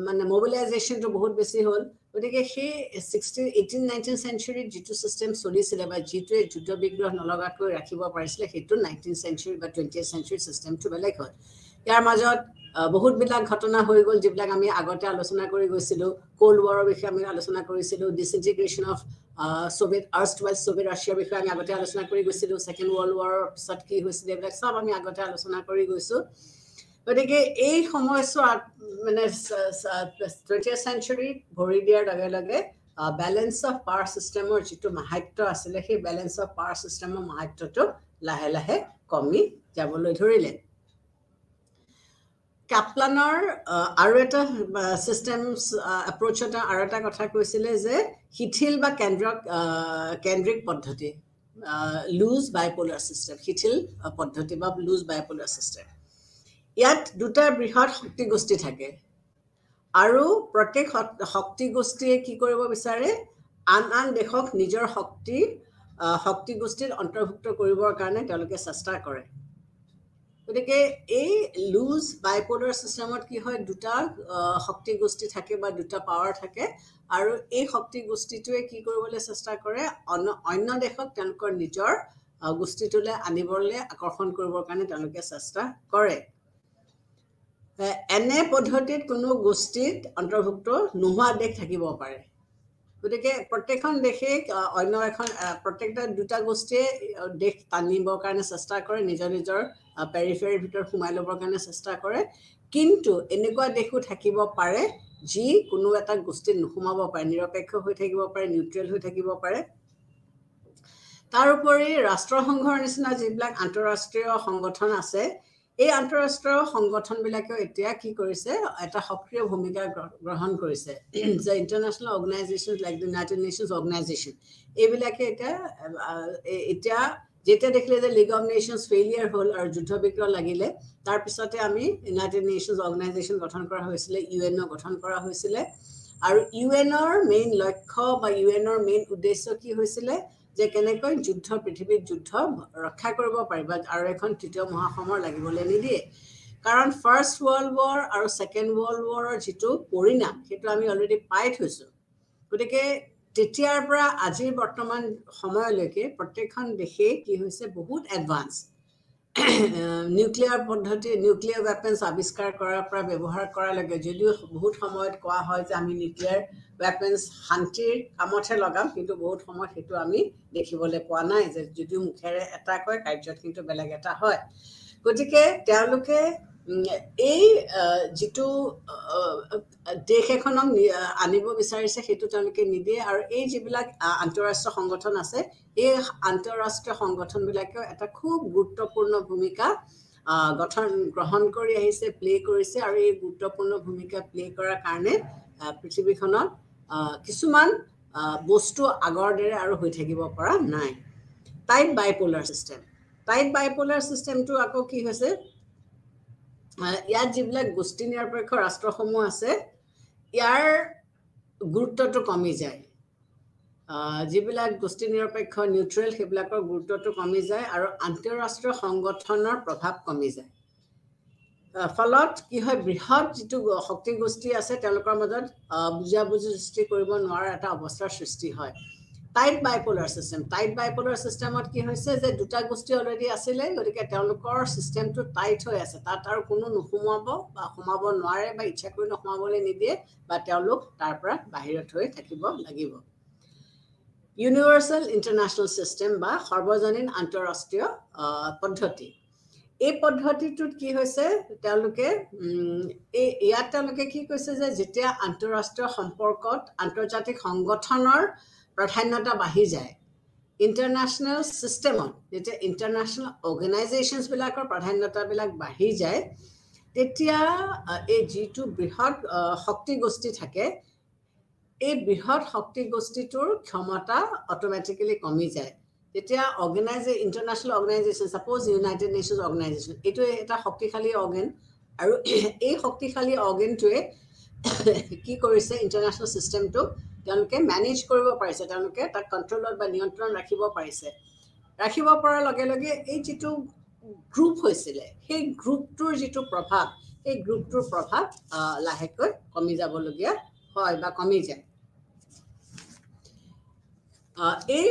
মানে মোবিলাইজেশ্যনটো বহুত বেছি হ'ল গতিকে সেই 18-19 চেঞ্চুৰীত যিটো চিষ্টেম চলিছিলে বা যিটোৱে যুদ্ধ বিগ্ৰহ নলগাকৈ ৰাখিব পাৰিছিলে সেইটো 19th চেঞ্চুৰী বা 20th চেঞ্চুৰী চিষ্টেমটো বেলেগ হ'ল ইয়াৰ মাজত বহুতবিলাক ঘটনা হৈ গ'ল যিবিলাক আমি আগতে আলোচনা কৰি গৈছিলোঁ কোল্ড ৱাৰৰ বিষয়ে আমি আলোচনা কৰিছিলোঁ ডিসইন্টিগ্ৰেশ্যন অফ সোভিয়েট সোভিয়েট ৰাছিয়াৰ বিষয়ে আমি আগতে আলোচনা কৰি গৈছিলোঁ সেকেন্ড ৱৰ্ল্ড ৱাৰৰ পিছত কি হৈছিলে এইবিলাক সব আমি আগতে আলোচনা কৰি গৈছোঁ গতিকে এই সময়ছোৱাত মানে 20th চেঞ্চুৰীত ভৰি দিয়াৰ লগে লগে বেলেন্স অফ পাৱাৰ চিষ্টেমৰ যিটো মাহাত্য আছিলে সেই বেলেন্স অফ পাৱাৰ চিষ্টেমৰ মাহাত্যটো লাহে লাহে কমি যাবলৈ ধৰিলে কাপলানৰ আৰু এটা চিষ্টেমছ এপ্ৰোচত আৰু এটা কথা কৈছিলে যে শিথিল বা কেন্দ্ৰিক পদ্ধতি লুজ বাইপোলাৰ চিষ্টেম শিথিল পদ্ধতি বা লুজ বাইপোলাৰ চিষ্টেম ইয়াত দুটা বৃহৎ শক্তি গোষ্ঠী থাকে আৰু প্ৰত্যেক শক্তি গোষ্ঠীয়ে কি কৰিব বিচাৰে আন আন দেশক নিজৰ শক্তি গোষ্ঠীৰ অন্তৰ্ভুক্ত কৰিবৰ কাৰণে তেওঁলোকে চেষ্টা কৰে গতিকে এই লুজ বাইপোলাৰ চিষ্টেমত কি হয় দুটা শক্তি গোষ্ঠী থাকে বা দুটা পাৱাৰ থাকে আৰু এই শক্তি গোষ্ঠীটোৱে কি কৰিবলৈ চেষ্টা কৰে অন্য দেশক তেওঁলোকৰ নিজৰ গোষ্ঠীটোলৈ আনিবলৈ আকৰ্ষণ কৰিবৰ কাৰণে তেওঁলোকে চেষ্টা কৰে এনে পদ্ধতিত কোনো গোষ্ঠীত অন্তৰ্ভুক্ত নোহোৱা দেশ থাকিব পাৰে গতিকে প্ৰত্যেকখন দেশে অন্য এখন প্ৰত্যেকটা দুটা গোষ্ঠীয়ে দেশ টানিবৰ কাৰণে চেষ্টা কৰে নিজৰ নিজৰ পেৰিফেৰীৰ ভিতৰত সোমাই ল'বৰ কাৰণে চেষ্টা কৰে কিন্তু এনেকুৱা দেশো থাকিব পাৰে যি কোনো এটা গোষ্ঠীত নোসোমাব পাৰে নিৰপেক্ষ হৈ থাকিব পাৰে নিউট্ৰেল হৈ থাকিব পাৰে তাৰ উপৰি ৰাষ্ট্ৰসংঘৰ নিচিনা যিবিলাক আন্তঃৰাষ্ট্ৰীয় সংগঠন আছে এই আন্তঃৰাষ্ট্ৰীয় সংগঠনবিলাকে এতিয়া কি কৰিছে এটা সক্ৰিয় ভূমিকা গ্ৰহণ কৰিছে যে international organisation like the United nations organisation এইবিলাকে এতিয়া যেতিয়া দেখিলে যে লিগ অফ নেশ্যনছ ফেইলিয়াৰ হ'ল আৰু যুদ্ধ বিগ্ৰহ লাগিলে তাৰ পিছতে আমি ইউনাইটেড নেশ্যনছ অৰ্গেনাইজেশ্যন গঠন কৰা হৈছিলে ইউএনও গঠন কৰা হৈছিলে আৰু ইউএনৰ মেইন লক্ষ্য বা ইউএনৰ মেইন উদ্দেশ্য কি হৈছিলে যে কেনেকৈ যুদ্ধ পৃথিৱীত যুদ্ধ ৰক্ষা কৰিব পাৰিব আৰু এখন তৃতীয় মহাসমৰ লাগিবলৈ নিদিয়ে কাৰণ ফাৰ্ষ্ট ৱৰ্ল্ড ৱাৰ আৰু ছেকেণ্ড ৱৰ্ল্ড ৱাৰৰ যিটো পৰিণাম সেইটো আমি অলৰেডি পাই থৈছোঁ গতিকে তেতিয়াৰ পৰা আজিৰ বৰ্তমান সময়লৈকে প্ৰত্যেকখন দেশে কি হৈছে বহুত এডভান্স নিউক্লিয়াৰ পদ্ধতি নিউক্লিয়াৰ ৱেপনছ আৱিষ্কাৰ কৰাৰ পৰা ব্যৱহাৰ কৰালৈকে যদিও বহুত সময়ত কোৱা হয় যে আমি নিউক্লিয়াৰ ৱেপনছ শান্তিৰ কামতহে লগাম কিন্তু বহুত সময়ত সেইটো আমি দেখিবলৈ পোৱা নাই যে যদিও মুখেৰে এটা কয় কাৰ্যত কিন্তু বেলেগ এটা হয় গতিকে তেওঁলোকে এই যিটো দেশ এখনক আনিব বিচাৰিছে সেইটো তেওঁলোকে নিদিয়ে আৰু এই যিবিলাক আন্তঃৰাষ্ট্ৰীয় সংগঠন আছে এই আন্তঃৰাষ্ট্ৰীয় সংগঠনবিলাকেও এটা খুব গুৰুত্বপূৰ্ণ ভূমিকা গ্ৰহণ কৰি আহিছে প্লে কৰিছে আৰু এই গুৰুত্বপূৰ্ণ ভূমিকা প্লে কৰাৰ কাৰণে পৃথিৱীখনত কিছুমান বস্তু আগৰ দৰে আৰু হৈ থাকিব পৰা নাই টাইট বাইপোলাৰ চিষ্টেমটো আকৌ কি হৈছে ইয়াত যিবিলাক গোষ্ঠী নিৰপেক্ষ ৰাষ্ট্ৰসমূহ আছে ইয়াৰ গুৰুত্বটো কমি যায় যিবিলাক গোষ্ঠী নিৰপেক্ষ নিউট্ৰেল সেইবিলাকৰ গুৰুত্বটো কমি যায় আৰু আন্তঃৰাষ্ট্ৰীয় সংগঠনৰ প্ৰভাৱ কমি যায় ফলত কি হয় বৃহৎ যিটো শক্তি গোষ্ঠী আছে তেওঁলোকৰ মাজত বুজাবুজি সৃষ্টি কৰিব নোৱাৰা এটা অৱস্থাৰ সৃষ্টি হয় টাইট বাইপোলাৰ চিষ্টেমত কি হৈছে যে দুটা গোষ্ঠী অলৰেডি আছিলে গতিকে তেওঁলোকৰ চিষ্টেমটো টাইট হৈ আছে তাত আৰু কোনো নোসোমাব বা সোমাব নোৱাৰে বা ইচ্ছা কৰি নোসোমাবলৈ নিদিয়ে বা তেওঁলোক তাৰ পৰা বাহিৰত হৈ থাকিব লাগিব ইউনিভাৰ্চেল ইণ্টাৰনেশ্যনেল চিষ্টেম বা সৰ্বজনীন আন্তঃৰাষ্ট্ৰীয় পদ্ধতি এই পদ্ধতিটোত কি হৈছে তেওঁলোকে ইয়াত তেওঁলোকে কি কৈছে যে যেতিয়া আন্তঃৰাষ্ট্ৰীয় সম্পৰ্কত আন্তৰ্জাতিক সংগঠনৰ প্ৰাধান্যতা বাঢ়ি যায় ইণ্টাৰনেশ্যনেল চিষ্টেমত যেতিয়া ইণ্টাৰনেশ্যনেল অৰ্গেনাইজেশ্যনছবিলাকৰ প্ৰাধান্যতাবিলাক বাঢ়ি যায় তেতিয়া এই যিটো বৃহৎ শক্তি গোষ্ঠী থাকে এই বৃহৎ শক্তি গোষ্ঠীটোৰ ক্ষমতা অট'মেটিকেলি কমি যায় তেতিয়া international organisation suppose United nations organisation এইটো এটা শক্তিশালী অৰ্গেন আৰু এই শক্তিশালী অৰ্গেনটোৱে কি কৰিছে ইণ্টাৰনেশ্যনেল চিষ্টেমটো তেওঁলোকে মেনেজ কৰিব পাৰিছে তেওঁলোকে তাক কণ্ট্ৰলত বা নিয়ন্ত্ৰণ ৰাখিব পাৰিছে ৰাখিব পৰাৰ লগে লগে এই যিটো গ্ৰুপ হৈছিলে সেই গ্ৰুপটোৰ যিটো প্ৰভাৱ এই গ্ৰুপটোৰ প্ৰভাৱ লাহেকৈ কমি যাবলগীয়া হয় বা কমি যায় এই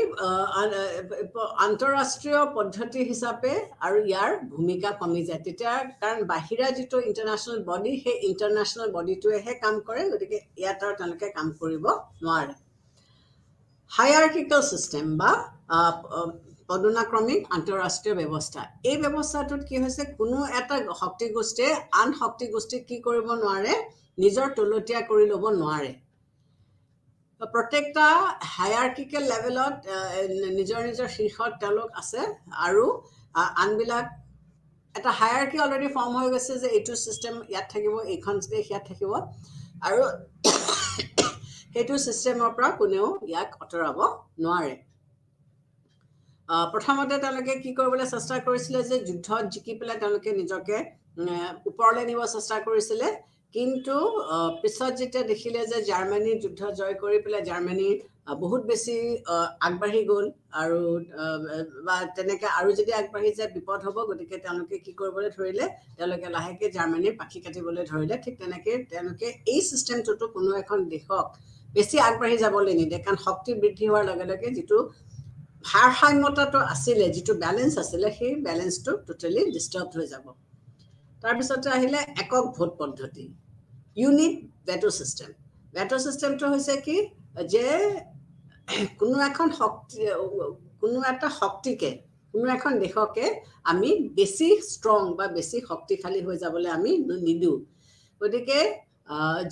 আন্তঃৰাষ্ট্ৰীয় পদ্ধতি হিচাপে আৰু ইয়াৰ ভূমিকা কমি যায় তেতিয়া কাৰণ বাহিৰা যিটো ইণ্টাৰনেশ্যনেল বডি সেই ইণ্টাৰনেশ্যনেল বডিটোৱেহে কাম কৰে গতিকে ইয়াত আৰু তেওঁলোকে কাম কৰিব নোৱাৰে হায়াৰকিকেল চিষ্টেম বা পদনাক্ৰমিক আন্তঃৰাষ্ট্ৰীয় ব্যৱস্থা এই ব্যৱস্থাটোত কি হৈছে কোনো এটা শক্তি গোষ্ঠীয়ে আন শক্তি গোষ্ঠীক কি কৰিব নোৱাৰে নিজৰ তলতীয়া কৰি ল'ব নোৱাৰে প্ৰত্যেকটা হায়াৰকিকেল লেভেলত নিজৰ নিজৰ শীৰ্ষত তেওঁলোক আছে আৰু আনবিলাক এটা হায়াৰকি অলৰেডি ফৰ্ম হৈ গৈছে যে এইটো চিষ্টেম ইয়াত থাকিব এইখন দেশ ইয়াত থাকিব আৰু সেইটো চিষ্টেমৰ পৰা কোনেও ইয়াক আঁতৰাব নোৱাৰে প্ৰথমতে তেওঁলোকে কি কৰিবলৈ চেষ্টা কৰিছিলে যে যুদ্ধত জিকি পেলাই তেওঁলোকে নিজকে ওপৰলৈ নিব চেষ্টা কৰিছিলে কিন্তু পিছত যেতিয়া দেখিলে যে জাৰ্মানী যুদ্ধ জয় কৰি পেলাই জাৰ্মানী বহুত বেছি আগবাঢ়ি গ'ল আৰু বা তেনেকৈ আৰু যদি আগবাঢ়ি যায় বিপদ হ'ব গতিকে তেওঁলোকে কি কৰিবলৈ ধৰিলে তেওঁলোকে লাহেকৈ জাৰ্মানীৰ পাখি কাটিবলৈ ধৰিলে ঠিক তেনেকৈ তেওঁলোকে এই চিষ্টেমটোতো কোনো এখন দেশক বেছি আগবাঢ়ি যাবলৈ নিদিয়ে কাৰণ শক্তি বৃদ্ধি হোৱাৰ লগে লগে যিটো ভাৰসাম্যতাটো আছিলে যিটো বেলেঞ্চ আছিলে সেই বেলেঞ্চটো টোটেলি ডিষ্টাৰ্ব হৈ যাব তাৰপিছতে আহিলে একক ভোট পদ্ধতি ইউনিট ভেটো চিষ্টেমটো হৈছে কি যে কোনো এটা শক্তিকে কোনো এখন দেশকে আমি বেছি ষ্ট্ৰং বা বেছি শক্তিশালী হৈ যাবলৈ আমি নিদিওঁ গতিকে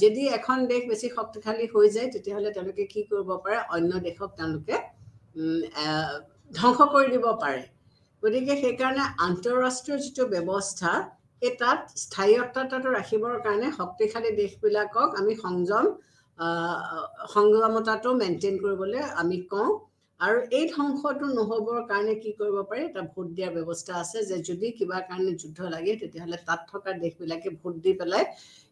যদি এখন দেশ বেছি শক্তিশালী হৈ যায় তেতিয়াহ'লে তেওঁলোকে কি কৰিব পাৰে অন্য দেশক তেওঁলোকে ধ্বংস কৰি দিব পাৰে গতিকে সেইকাৰণে আন্তঃৰাষ্ট্ৰীয় যিটো ব্যৱস্থা এই তাত স্থায়ীত্বতাটো ৰাখিবৰ কাৰণে শক্তিশালী দেশবিলাকক আমি সংযমতাটো মেইনটেইন কৰিবলৈ আমি কওঁ আৰু এই ধ্বংসটো নহবৰ কাৰণে কি কৰিব পাৰি এটা ভোট দিয়াৰ ব্যৱস্থা আছে যে যদি কিবা কাৰণে যুদ্ধ লাগে তেতিয়াহ'লে তাত থকা দেশবিলাকে ভোট দি পেলাই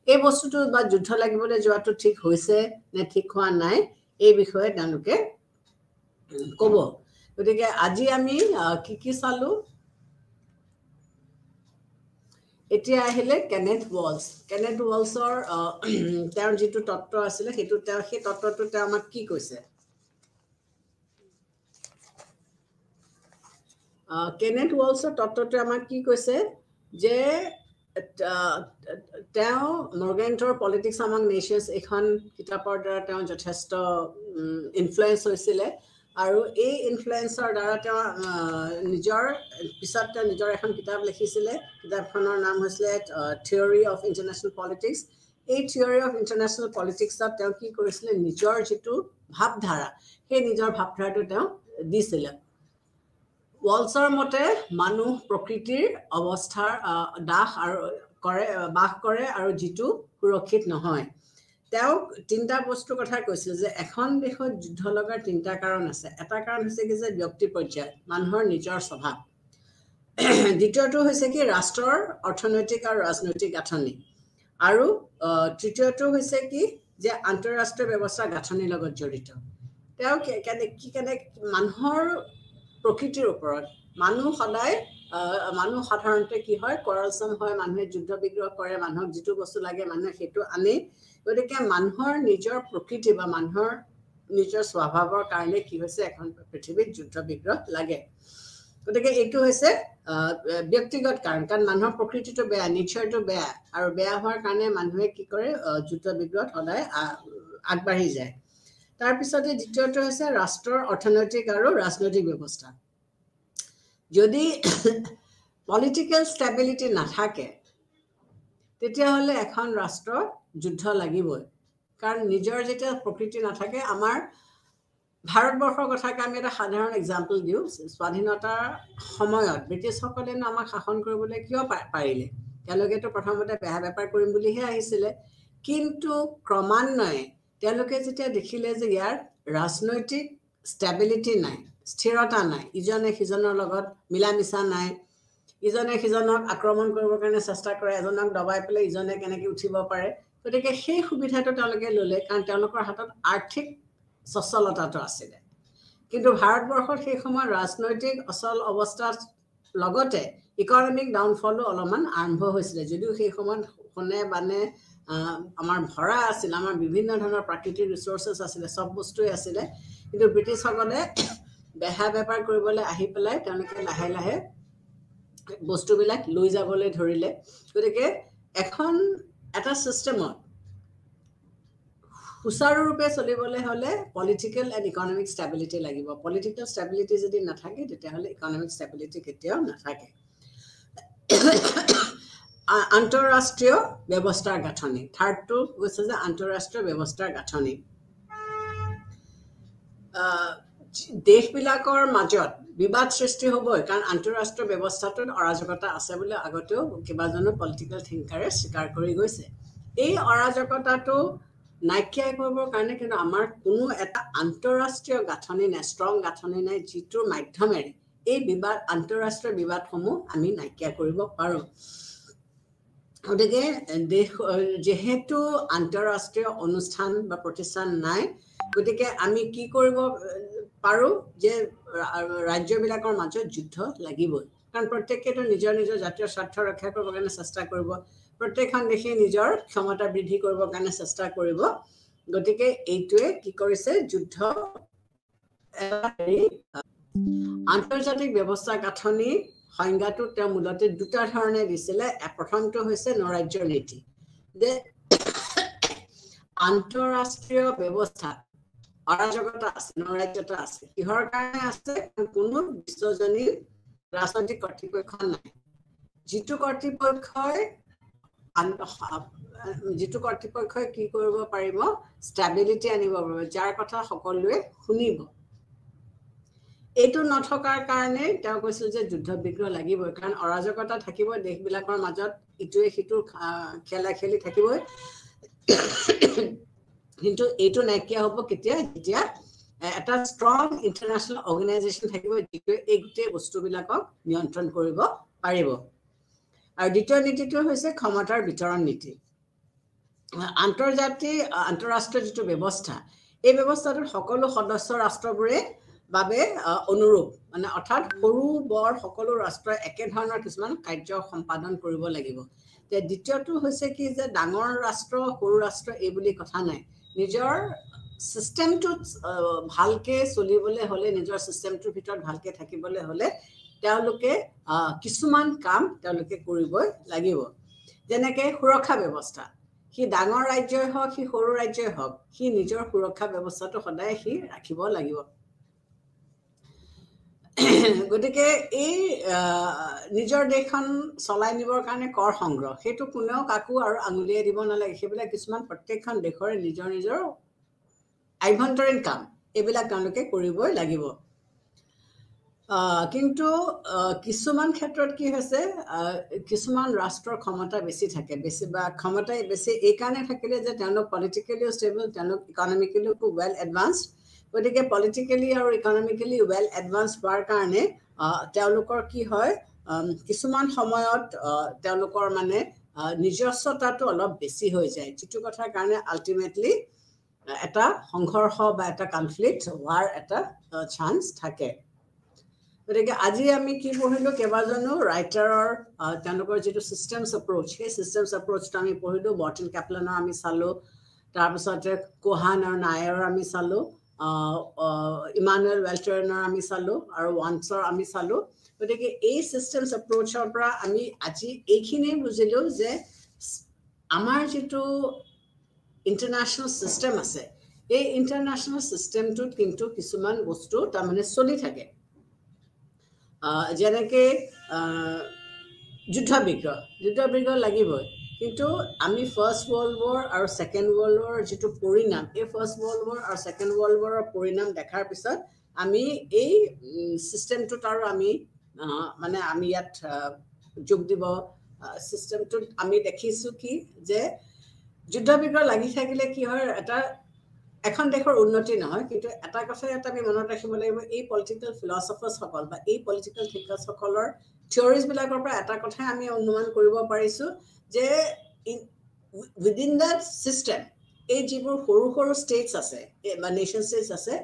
এই বস্তুটো বা যুদ্ধ লাগিবলৈ যোৱাটো ঠিক হৈছে নে ঠিক হোৱা নাই এই বিষয়ে তেওঁলোকে ক'ব গতিকে আজি আমি কি চালো এতিয়া আহিলে কেনেথ ৱালছৰ তেওঁৰ যিটো তত্ত্ব আছিলে সেইটো সেই তত্ত্বটো তেওঁ আমাক কি কৈছে কেনেথ ৱালছৰ তত্ত্বটোৱে আমাক কি কৈছে যে তেওঁ মৰ্গেণ্টৰ পলিটিক্স আমাং নেশ্যনছ এখন কিতাপৰ দ্বাৰা তেওঁ যথেষ্ট ইনফ্লুৱেঞ্চ হৈছিলে আৰু এই ইনফ্লুৱেঞ্চৰ দ্বাৰা তেওঁ নিজৰ পিছত তেওঁ নিজৰ এখন কিতাপ লিখিছিলে কিতাপখনৰ নাম হৈছিলে থিয়ৰী অফ ইণ্টাৰনেশ্যনেল পলিটিক্স এই থিয়ৰী অফ ইণ্টাৰনেশ্যনেল পলিটিক্সত তেওঁ কি কৰিছিলে নিজৰ যিটো ভাৱধাৰা সেই নিজৰ ভাৱধাৰাটো তেওঁ দিছিলে ৱালছৰ মতে মানুহ প্ৰকৃতিৰ অৱস্থাৰ দাস আৰু বাস কৰে আৰু যিটো সুৰক্ষিত নহয় তেওঁ তিনিটা বস্তুৰ কথা কৈছিল যে এখন দেশত যুদ্ধ লগাৰ তিনিটা কাৰণ আছে এটা কাৰণ হৈছে কি যে ব্যক্তি পৰ্যায়ত মানুহৰ নিজৰ স্বভাৱ দ্বিতীয়টো হৈছে কি ৰাষ্ট্ৰৰ অৰ্থনৈতিক আৰু ৰাজনৈতিক গাঁথনি আৰু তৃতীয়টো হৈছে কি যে আন্তঃৰাষ্ট্ৰীয় ব্যৱস্থা গাঁথনিৰ লগত জড়িত তেওঁ কেনে মানুহৰ প্ৰকৃতিৰ ওপৰত মানুহ সাধাৰণতে কি হয় কৰালচম হয় মানুহে যুদ্ধ বিগ্ৰহ কৰে মানুহক যিটো বস্তু লাগে মানুহে সেইটো আনে গতিকে মানুহৰ নিজৰ প্ৰকৃতি বা মানুহৰ নিজৰ স্বভাৱৰ কাৰণে কি হৈছে এখন পৃথিৱীত যুদ্ধ বিগ্ৰহ লাগে গতিকে এইটো হৈছে ব্যক্তিগত কাৰণ মানুহৰ প্ৰকৃতিটো বেয়া নিশ্চয়টো বেয়া আৰু বেয়া হোৱাৰ কাৰণে মানুহে কি কৰে যুদ্ধ বিগ্ৰহ সদায় আগবাঢ়ি যায় তাৰপিছতে দ্বিতীয়টো হৈছে ৰাষ্ট্ৰৰ অৰ্থনৈতিক আৰু ৰাজনৈতিক ব্যৱস্থা যদি পলিটিকেল ষ্টেবিলিটি নাথাকে তেতিয়াহ'লে এখন ৰাষ্ট্ৰ যুদ্ধ লাগিবই কাৰণ নিজৰ যেতিয়া প্ৰকৃতি নাথাকে আমাৰ ভাৰতবৰ্ষৰ কথাকে আমি এটা সাধাৰণ এক্সাম্পল দিওঁ স্বাধীনতাৰ সময়ত ব্ৰিটিছসকলেনো আমাক শাসন কৰিবলৈ কিয় পাৰিলে তেওঁলোকেতো প্ৰথমতে বেহা বেপাৰ কৰিম বুলিহে আহিছিলে কিন্তু ক্ৰমান্বয়ে তেওঁলোকে যেতিয়া দেখিলে যে ইয়াৰ ৰাজনৈতিক ষ্টেবিলিটি নাই স্থিৰতা নাই ইজনে সিজনৰ লগত মিলা মিছা নাই ইজনে সিজনক আক্ৰমণ কৰিবৰ কাৰণে চেষ্টা কৰে এজনক দবাই পেলাই ইজনে কেনেকৈ উঠিব পাৰে গতিকে সেই সুবিধাটো তেওঁলোকে ল'লে কাৰণ তেওঁলোকৰ হাতত আৰ্থিক সচলতাটো আছিলে কিন্তু ভাৰতবৰ্ষৰ সেই সময়ত ৰাজনৈতিক অচল অৱস্থাৰ লগতে ইকনমিক ডাউনফলো অলপমান আৰম্ভ হৈছিলে যদিও সেই সময়ত সোণে বানে আমাৰ ভৰা আছিল আমাৰ বিভিন্ন ধৰণৰ প্ৰাকৃতিক ৰিচোৰ্চেছ আছিলে সব বস্তুৱে আছিলে কিন্তু ব্ৰিটিছসকলে বেহা বেপাৰ কৰিবলৈ আহি পেলাই তেওঁলোকে লাহে লাহে বস্তুবিলাক লৈ যাবলৈ ধৰিলে গতিকে এটা সিস্টেমত সুচাৰুৰূপে চলিবলৈ হ'লে পলিটিকেল এণ্ড ইকনমিক ষ্টেবিলিটি লাগিব পলিটিকেল ষ্টেবিলিটি যদি নাথাকে তেতিয়াহ'লে ইকনমিক ষ্টেবিলিটি কেতিয়াও নাথাকে আন্তঃৰাষ্ট্ৰীয় ব্যৱস্থাৰ গাঁথনি থাৰ্ডটো হৈছে যে আন্তঃৰাষ্ট্ৰীয় ব্যৱস্থাৰ গাঁথনি দেশবিলাকৰ মাজত বিবাদ সৃষ্টি হ'বই কাৰণ আন্তঃৰাষ্ট্ৰীয় ব্যৱস্থাটোত অৰাজকতা আছে বুলি আগতেও কেইবাজনো পলিটিকেল থিংকাৰে স্বীকাৰ কৰি গৈছে এই অৰাজকতাটো নাইকিয়া কৰিবৰ কাৰণে কিন্তু আমাৰ কোনো এটা আন্তঃৰাষ্ট্ৰীয় গাঁথনি নাই ষ্ট্ৰং গাঁথনি নাই যিটোৰ মাধ্যমেৰে এই আন্তঃৰাষ্ট্ৰীয় বিবাদসমূহ আমি নাইকিয়া কৰিব পাৰোঁ গতিকে যেহেতু আন্তঃৰাষ্ট্ৰীয় অনুষ্ঠান বা প্ৰতিষ্ঠান নাই গতিকে আমি কি কৰিব পাৰোঁ যে ৰাজ্যবিলাকৰ মাজত যুদ্ধ লাগিবই কাৰণ প্ৰত্যেকেতো নিজৰ নিজৰ জাতীয় স্বাৰ্থ ৰক্ষা কৰিবৰ কাৰণে চেষ্টা কৰিব প্ৰত্যেকখন দেশে নিজৰ ক্ষমতা বৃদ্ধি কৰিবৰ কাৰণে চেষ্টা কৰিব গতিকে এইটোৱে কি কৰিছে যুদ্ধ আন্তৰ্জাতিক ব্যৱস্থা গাঁথনি সংজ্ঞাটো তেওঁ মূলতে দুটা ধৰণে দিছিলে প্ৰথমটো হৈছে নৰাজ্যৰ নীতি যে আন্তঃৰাষ্ট্ৰীয় ব্যৱস্থা অৰাজকতা আছে নৰাজ্যতা আছে কিহৰ কাৰণে আছে কোনো বিশ্বজনীন ৰাজনৈতিক কৰ্তৃপক্ষ নাই যিটো কৰ্তৃপক্ষই কি কৰিব পাৰিব ষ্টেবিলিটি আনিব পাৰিব যাৰ কথা সকলোৱে শুনিব এইটো নথকাৰ কাৰণে তেওঁ কৈছিল যে যুদ্ধ বিগ্ৰহ লাগিবই কাৰণ অৰাজকতা থাকিবই দেশবিলাকৰ মাজত ইটোৱে সিটোৰ খেলা খেলি থাকিবই কিন্তু এইটো নাইকিয়া হ'ব কেতিয়া যেতিয়া এটা ষ্ট্ৰং ইণ্টাৰনেশ্যনেল অৰ্গেনাইজেশ্যন থাকিব যিটোৱে এই গোটেই বস্তুবিলাকক নিয়ন্ত্ৰণ কৰিব পাৰিব আৰু দ্বিতীয় নীতিটো হৈছে ক্ষমতাৰ বিতৰণ নীতি আন্তঃৰাষ্ট্ৰীয় যিটো ব্যৱস্থা এই ব্যৱস্থাটোত সকলো সদস্য ৰাষ্ট্ৰবোৰে বাবে অনুৰূপ মানে অৰ্থাৎ সৰু বৰ সকলো ৰাষ্ট্ৰই একে ধৰণৰ কিছুমান কাৰ্য সম্পাদন কৰিব লাগিব যে দ্বিতীয়টো হৈছে কি যে ডাঙৰ ৰাষ্ট্ৰ সৰু ৰাষ্ট্ৰ এই বুলি কথা নাই নিজৰ সিস্টেমটো ভালকে চলিবলৈ হলে নিজৰ সিস্টেমটোৰ ভিতৰত ভালকে থাকিবলৈ হলে তেওঁলোকে কিছুমান কাম তেওঁলোকে কৰিবই লাগিব যেনেকৈ সুৰক্ষা ব্যৱস্থা সি ডাঙৰ ৰাজ্যই হওক সি সৰু ৰাজ্যই হওক সি নিজৰ সুৰক্ষা ব্যৱস্থাটো সদায় সি ৰাখিব লাগিব গতিকে এই নিজৰ দেশখন চলাই নিবৰ কাৰণে কৰ সংগ্ৰহ সেইটো কোনেও কাকো আৰু আঙুলিয়াই দিব নালাগে সেইবিলাক কিছুমান প্ৰত্যেকখন দেশৰে নিজৰ নিজৰ আভ্যন্তৰীণ কাম এইবিলাক তেওঁলোকে কৰিবই লাগিব কিন্তু কিছুমান ক্ষেত্ৰত কি হৈছে কিছুমান ৰাষ্ট্ৰৰ ক্ষমতা বেছি থাকে বেছি বা ক্ষমতা বেছি এই কাৰণে থাকিলে যে তেওঁলোক পলিটিকেলি ষ্টেবল তেওঁলোক ইকনমিকেলি ৱেল এডভান্স গতিকে পলিটিকেলি আৰু ইকনমিকেলি ৱেল এডভান্স হোৱাৰ কাৰণে তেওঁলোকৰ কি হয় কিছুমান সময়ত তেওঁলোকৰ মানে নিজস্বতাটো অলপ বেছি হৈ যায় যিটো কথাৰ কাৰণে আল্টিমেটলি এটা সংঘৰ্ষ বা এটা কনফ্লিক্ট হোৱাৰ এটা চান্স থাকে গতিকে আজি আমি কি পঢ়িলো কেইবাজনো ৰাইটাৰৰ তেওঁলোকৰ যিটো চিষ্টেমছ এপ্ৰ'চ সেই চিষ্টেমছ এপ্ৰ'চটো আমি পঢ়িলো মৰ্টিন কেপলানৰ আমি চালো তাৰপিছতে কোহান আৰু নায়াৰৰ আমি চালো ইমানুৱেল ৱেল্টাৰনৰ আমি চালো আৰু ৱান্সৰ আমি চালো গতিকে এই চিষ্টেমছ এপ্ৰ'চৰ পৰা আমি আজি এইখিনি বুজিলো যে আমাৰ যিটো ইণ্টাৰনেশ্যনেল চিষ্টেম আছে এই ইণ্টাৰনেশ্যনেল চিষ্টেমটোত কিন্তু কিছুমান বস্তু তাৰমানে চলি থাকে যেনেকৈ যুদ্ধ বিগ্ৰহ লাগিবই কিন্তু আমি ফাৰ্ষ্ট ৱৰ্ল্ড ৱাৰ আৰু ছেকেণ্ড ৱৰ্ল্ড ৱাৰৰ যিটো পৰিণাম এই ফাৰ্ষ্ট ৱৰ্ল্ড ৱাৰ আৰু ছেকেণ্ড ৱৰ্ল্ড ৱাৰৰ পৰিণাম দেখাৰ পিছত আমি এই চিষ্টেমটোত আৰু আমি মানে আমি ইয়াত যোগ দিব চিষ্টেমটোত আমি দেখিছোঁ কি যে যুদ্ধ বিগ্ৰহ লাগি থাকিলে কি হয় এটা এখন দেশৰ উন্নতি নহয় কিন্তু এটা কথা এটা আমি মনত ৰাখিব লাগিব এই পলিটিকেল ফিলচফাৰ্ছসকল বা এই পলিটিকেল থিংকাৰ্ছসকলৰ থিয়ৰিজবিলাকৰ পৰা এটা কথাই আমি অনুমান কৰিব পাৰিছোঁ যে উইদিন দ্যাট চিষ্টেম এই যিবোৰ সৰু সৰু ষ্টেটছ আছে বা নেশ্যন ষ্টেটছ আছে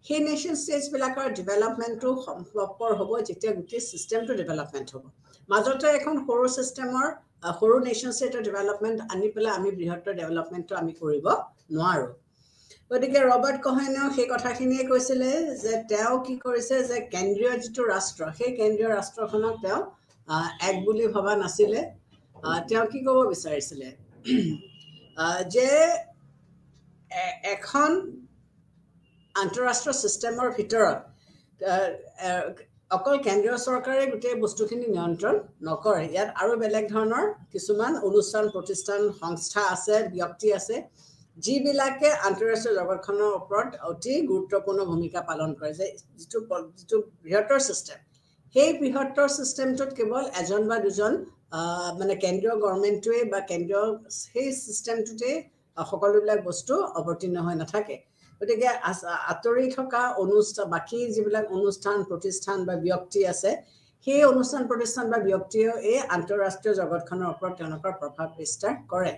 সেই নেশ্যন ষ্টেটছবিলাকৰ ডেভেলপমেণ্টটো সম্ভৱপৰ হ'ব যেতিয়া গোটেই চিষ্টেমটো ডেভেলপমেণ্ট হ'ব মাজতে এখন সৰু চিষ্টেমৰ সৰু নেশ্যন ষ্টেটৰ ডেভেলপমেণ্ট আনি পেলাই আমি বৃহত্তৰ ডেভেলপমেণ্টটো আমি কৰিব নোৱাৰোঁ গতিকে ৰবাৰ্ট কোহেনেও সেই কথাখিনিয়ে কৈছিলে যে তেওঁ কি কৰিছে যে কেন্দ্ৰীয় যিটো ৰাষ্ট্ৰ সেই কেন্দ্ৰীয় ৰাষ্ট্ৰখনক তেওঁ এক বুলি ভবা নাছিলে তেওঁ কি ক'ব বিচাৰিছিলে যে এখন আন্তঃৰাষ্ট্ৰীয় চিষ্টেমৰ ভিতৰত অকল কেন্দ্ৰীয় চৰকাৰে গোটেই বস্তুখিনি নিয়ন্ত্ৰণ নকৰে ইয়াত আৰু বেলেগ ধৰণৰ কিছুমান অনুষ্ঠান প্ৰতিষ্ঠান সংস্থা আছে ব্যক্তি আছে যিবিলাকে আন্তঃৰাষ্ট্ৰীয় জগতখনৰ ওপৰত অতি গুৰুত্বপূৰ্ণ ভূমিকা পালন কৰে যে যিটো বৃহত্তৰ চিষ্টেম সেই বৃহত্তৰ চিষ্টেমটোত কেৱল এজন বা দুজন মানে কেন্দ্ৰীয় গভৰ্ণমেণ্টটোৱে বা কেন্দ্ৰীয় সেই চিষ্টেমটোতে সকলোবিলাক বস্তু অৱতীৰ্ণ হৈ নাথাকে গতিকে আঁতৰি থকা অনুষ্ঠান বাকী যিবিলাক অনুষ্ঠান প্ৰতিষ্ঠান বা ব্যক্তি আছে সেই অনুষ্ঠান প্ৰতিষ্ঠান বা ব্যক্তিয়েও এই আন্তঃৰাষ্ট্ৰীয় জগতখনৰ ওপৰত তেওঁলোকৰ প্ৰভাৱ বিস্তাৰ কৰে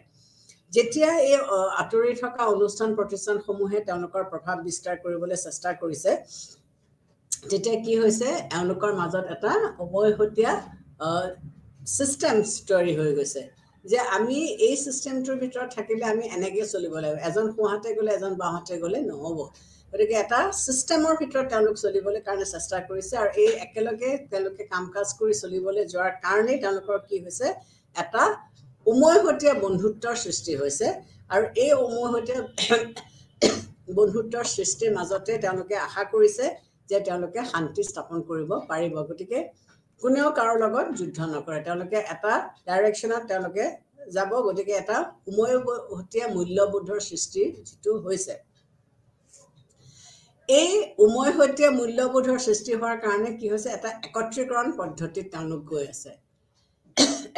যেতিয়া এই আঁতৰি থকা অনুষ্ঠান প্ৰতিষ্ঠানসমূহে তেওঁলোকৰ প্ৰভাৱ বিস্তাৰ কৰিবলৈ চেষ্টা কৰিছে তেতিয়া কি হৈছে এওঁলোকৰ মাজত এটা উমৈহতীয়া চিষ্টেমছ তৈয়াৰী হৈ গৈছে যে আমি এই চিষ্টেমটোৰ ভিতৰত থাকিলে আমি এনেকৈ চলিব লাগিব এজন সোঁহাতে গ'লে এজন বাওঁহাতে গ'লে নহ'ব গতিকে এটা চিষ্টেমৰ ভিতৰত তেওঁলোক চলিবলৈ কাৰণে চেষ্টা কৰিছে আৰু এই একেলগে তেওঁলোকে কাম কাজ কৰি চলিবলৈ যোৱাৰ কাৰণেই তেওঁলোকৰ কি হৈছে এটা উমৈহতীয়া বন্ধুত্বৰ সৃষ্টি হৈছে আৰু এই উমৈহতীয়া বন্ধুত্বৰ সৃষ্টিৰ মাজতে তেওঁলোকে আশা কৰিছে যে তেওঁলোকে শান্তি স্থাপন কৰিব পাৰিব গতিকে কোনেও কাৰো লগত যুদ্ধ নকৰে তেওঁলোকে এটা ডাইৰেকশ্যনত তেওঁলোকে যাব গতিকে এটা উমৈহতীয়া মূল্যবোধৰ সৃষ্টি যিটো হৈছে এই উমৈহতীয়া মূল্যবোধৰ সৃষ্টি হোৱাৰ কাৰণে কি হৈছে এটা একত্ৰীকৰণ পদ্ধতিত তেওঁলোক গৈ আছে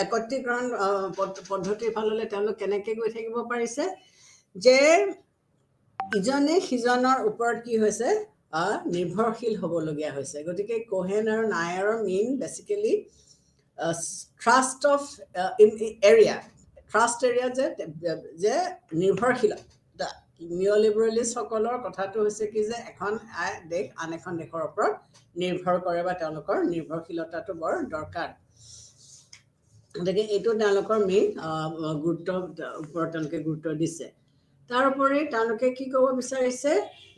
একত্ৰীকৰণ পদ্ধতিৰ ফাললৈ তেওঁলোক কেনেকৈ গৈ থাকিব পাৰিছে যে ইজনে সিজনৰ ওপৰত কি হৈছে নিৰ্ভৰশীল হ'বলগীয়া হৈছে গতিকে কোহেন আৰু নায়াৰৰ main basically thrust of area thrust area যে নিৰ্ভৰশীলতা নিঅলিবাৰেলিষ্ট সকলৰ কথাটো হৈছে কি যে এখন দেশ আন এখন দেশৰ ওপৰত নিৰ্ভৰ কৰে বা তেওঁলোকৰ নিৰ্ভৰশীলতাটো বৰ দৰকাৰ গতিকে এইটো তেওঁলোকৰ মেইন গুৰুত্বৰ ওপৰত তেওঁলোকে গুৰুত্ব দিছে তাৰ উপৰি তেওঁলোকে কি ক'ব বিচাৰিছে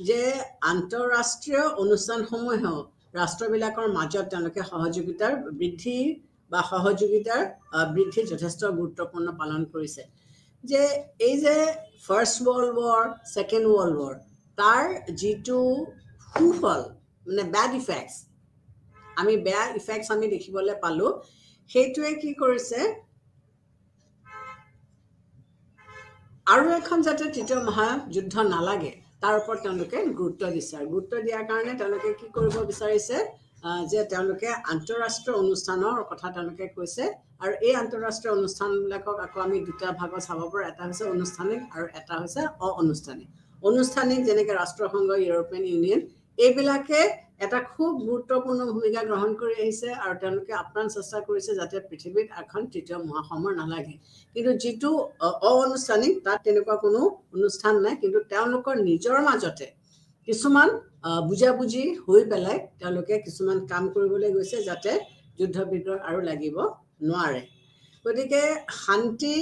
যে আন্তঃৰাষ্ট্ৰীয় অনুষ্ঠানসমূহেও ৰাষ্ট্ৰবিলাকৰ মাজত তেওঁলোকে সহযোগিতাৰ বৃদ্ধি বা সহযোগিতাৰ বৃদ্ধি যথেষ্ট গুৰুত্বপূৰ্ণ পালন কৰিছে যে এই যে first world war second world war তাৰ যিটো সুফল মানে বেড ইফেক্টছ আমি বেয়া ইফেক্টছ আমি দেখিবলৈ পালো সেইটোৱে কি কৰিছে আৰু এখন যাতে তৃতীয় মহাযুদ্ধ নালাগে তাৰ ওপৰত তেওঁলোকে গুৰুত্ব দিছে আৰু গুৰুত্ব দিয়াৰ কাৰণে তেওঁলোকে কি কৰিব বিচাৰিছে যে তেওঁলোকে আন্তঃৰাষ্ট্ৰীয় অনুষ্ঠানৰ কথা তেওঁলোকে কৈছে আৰু এই আন্তঃৰাষ্ট্ৰীয় অনুষ্ঠানবিলাকক আকৌ আমি দুটা ভাগত চাব পাৰোঁ এটা হৈছে অনুষ্ঠানিক আৰু এটা হৈছে অআনুষ্ঠানিক অনুষ্ঠানিক যেনেকৈ ৰাষ্ট্ৰসংঘ ইউৰোপিয়ান ইউনিয়ন এইবিলাকে এটা খুব গুৰুত্বপূৰ্ণ ভূমিকা গ্ৰহণ কৰি আহিছে আৰু তেওঁলোকে আপ্ৰাণ চেষ্টা কৰিছে যাতে পৃথিৱীত এখন তৃতীয় মহাসমৰ নালাগে কিন্তু যিটো অআনুষ্ঠানিক তাত তেনেকুৱা কোনো অনুষ্ঠান নাই কিন্তু তেওঁলোকৰ নিজৰ মাজতে কিছুমান বুজাবুজি হৈ পেলাই তেওঁলোকে কিছুমান কাম কৰিবলৈ গৈছে যাতে যুদ্ধ বিগ্ৰহ আৰু লাগিব নোৱাৰে গতিকে শান্তি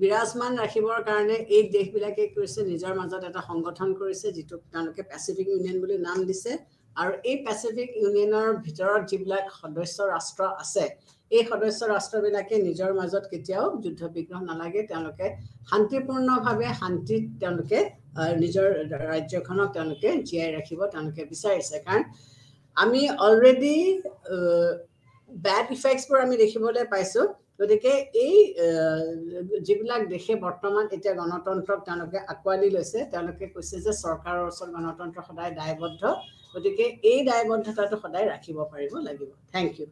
বিৰাজমান ৰাখিবৰ কাৰণে এই দেশবিলাকে কৰিছে নিজৰ মাজত এটা সংগঠন কৰিছে যিটো তেওঁলোকে পেচিফিক ইউনিয়ন বুলি নাম দিছে আৰু এই পেচিফিক ইউনিয়নৰ ভিতৰত যিবিলাক সদস্য ৰাষ্ট্ৰ আছে এই সদস্য ৰাষ্ট্ৰবিলাকে নিজৰ মাজত কেতিয়াও যুদ্ধ বিগ্ৰহ নালাগে তেওঁলোকে শান্তিপূৰ্ণভাৱে শান্তিত তেওঁলোকে নিজৰ ৰাজ্যখনক তেওঁলোকে জীয়াই ৰাখিব তেওঁলোকে বিচাৰিছে কাৰণ আমি অলৰেডি বেড ইফেক্টছবোৰ আমি দেখিবলৈ পাইছোঁ গতিকে এই যিবিলাক দেশে বৰ্তমান এতিয়া গণতন্ত্ৰক তেওঁলোকে আঁকোৱালি লৈছে তেওঁলোকে কৈছে যে চৰকাৰৰ ওচৰত গণতন্ত্ৰ সদায় দায়বদ্ধ গতিকে এই দায়বদ্ধতাটো সদায় ৰাখিব পাৰিব লাগিব থেংক ইউ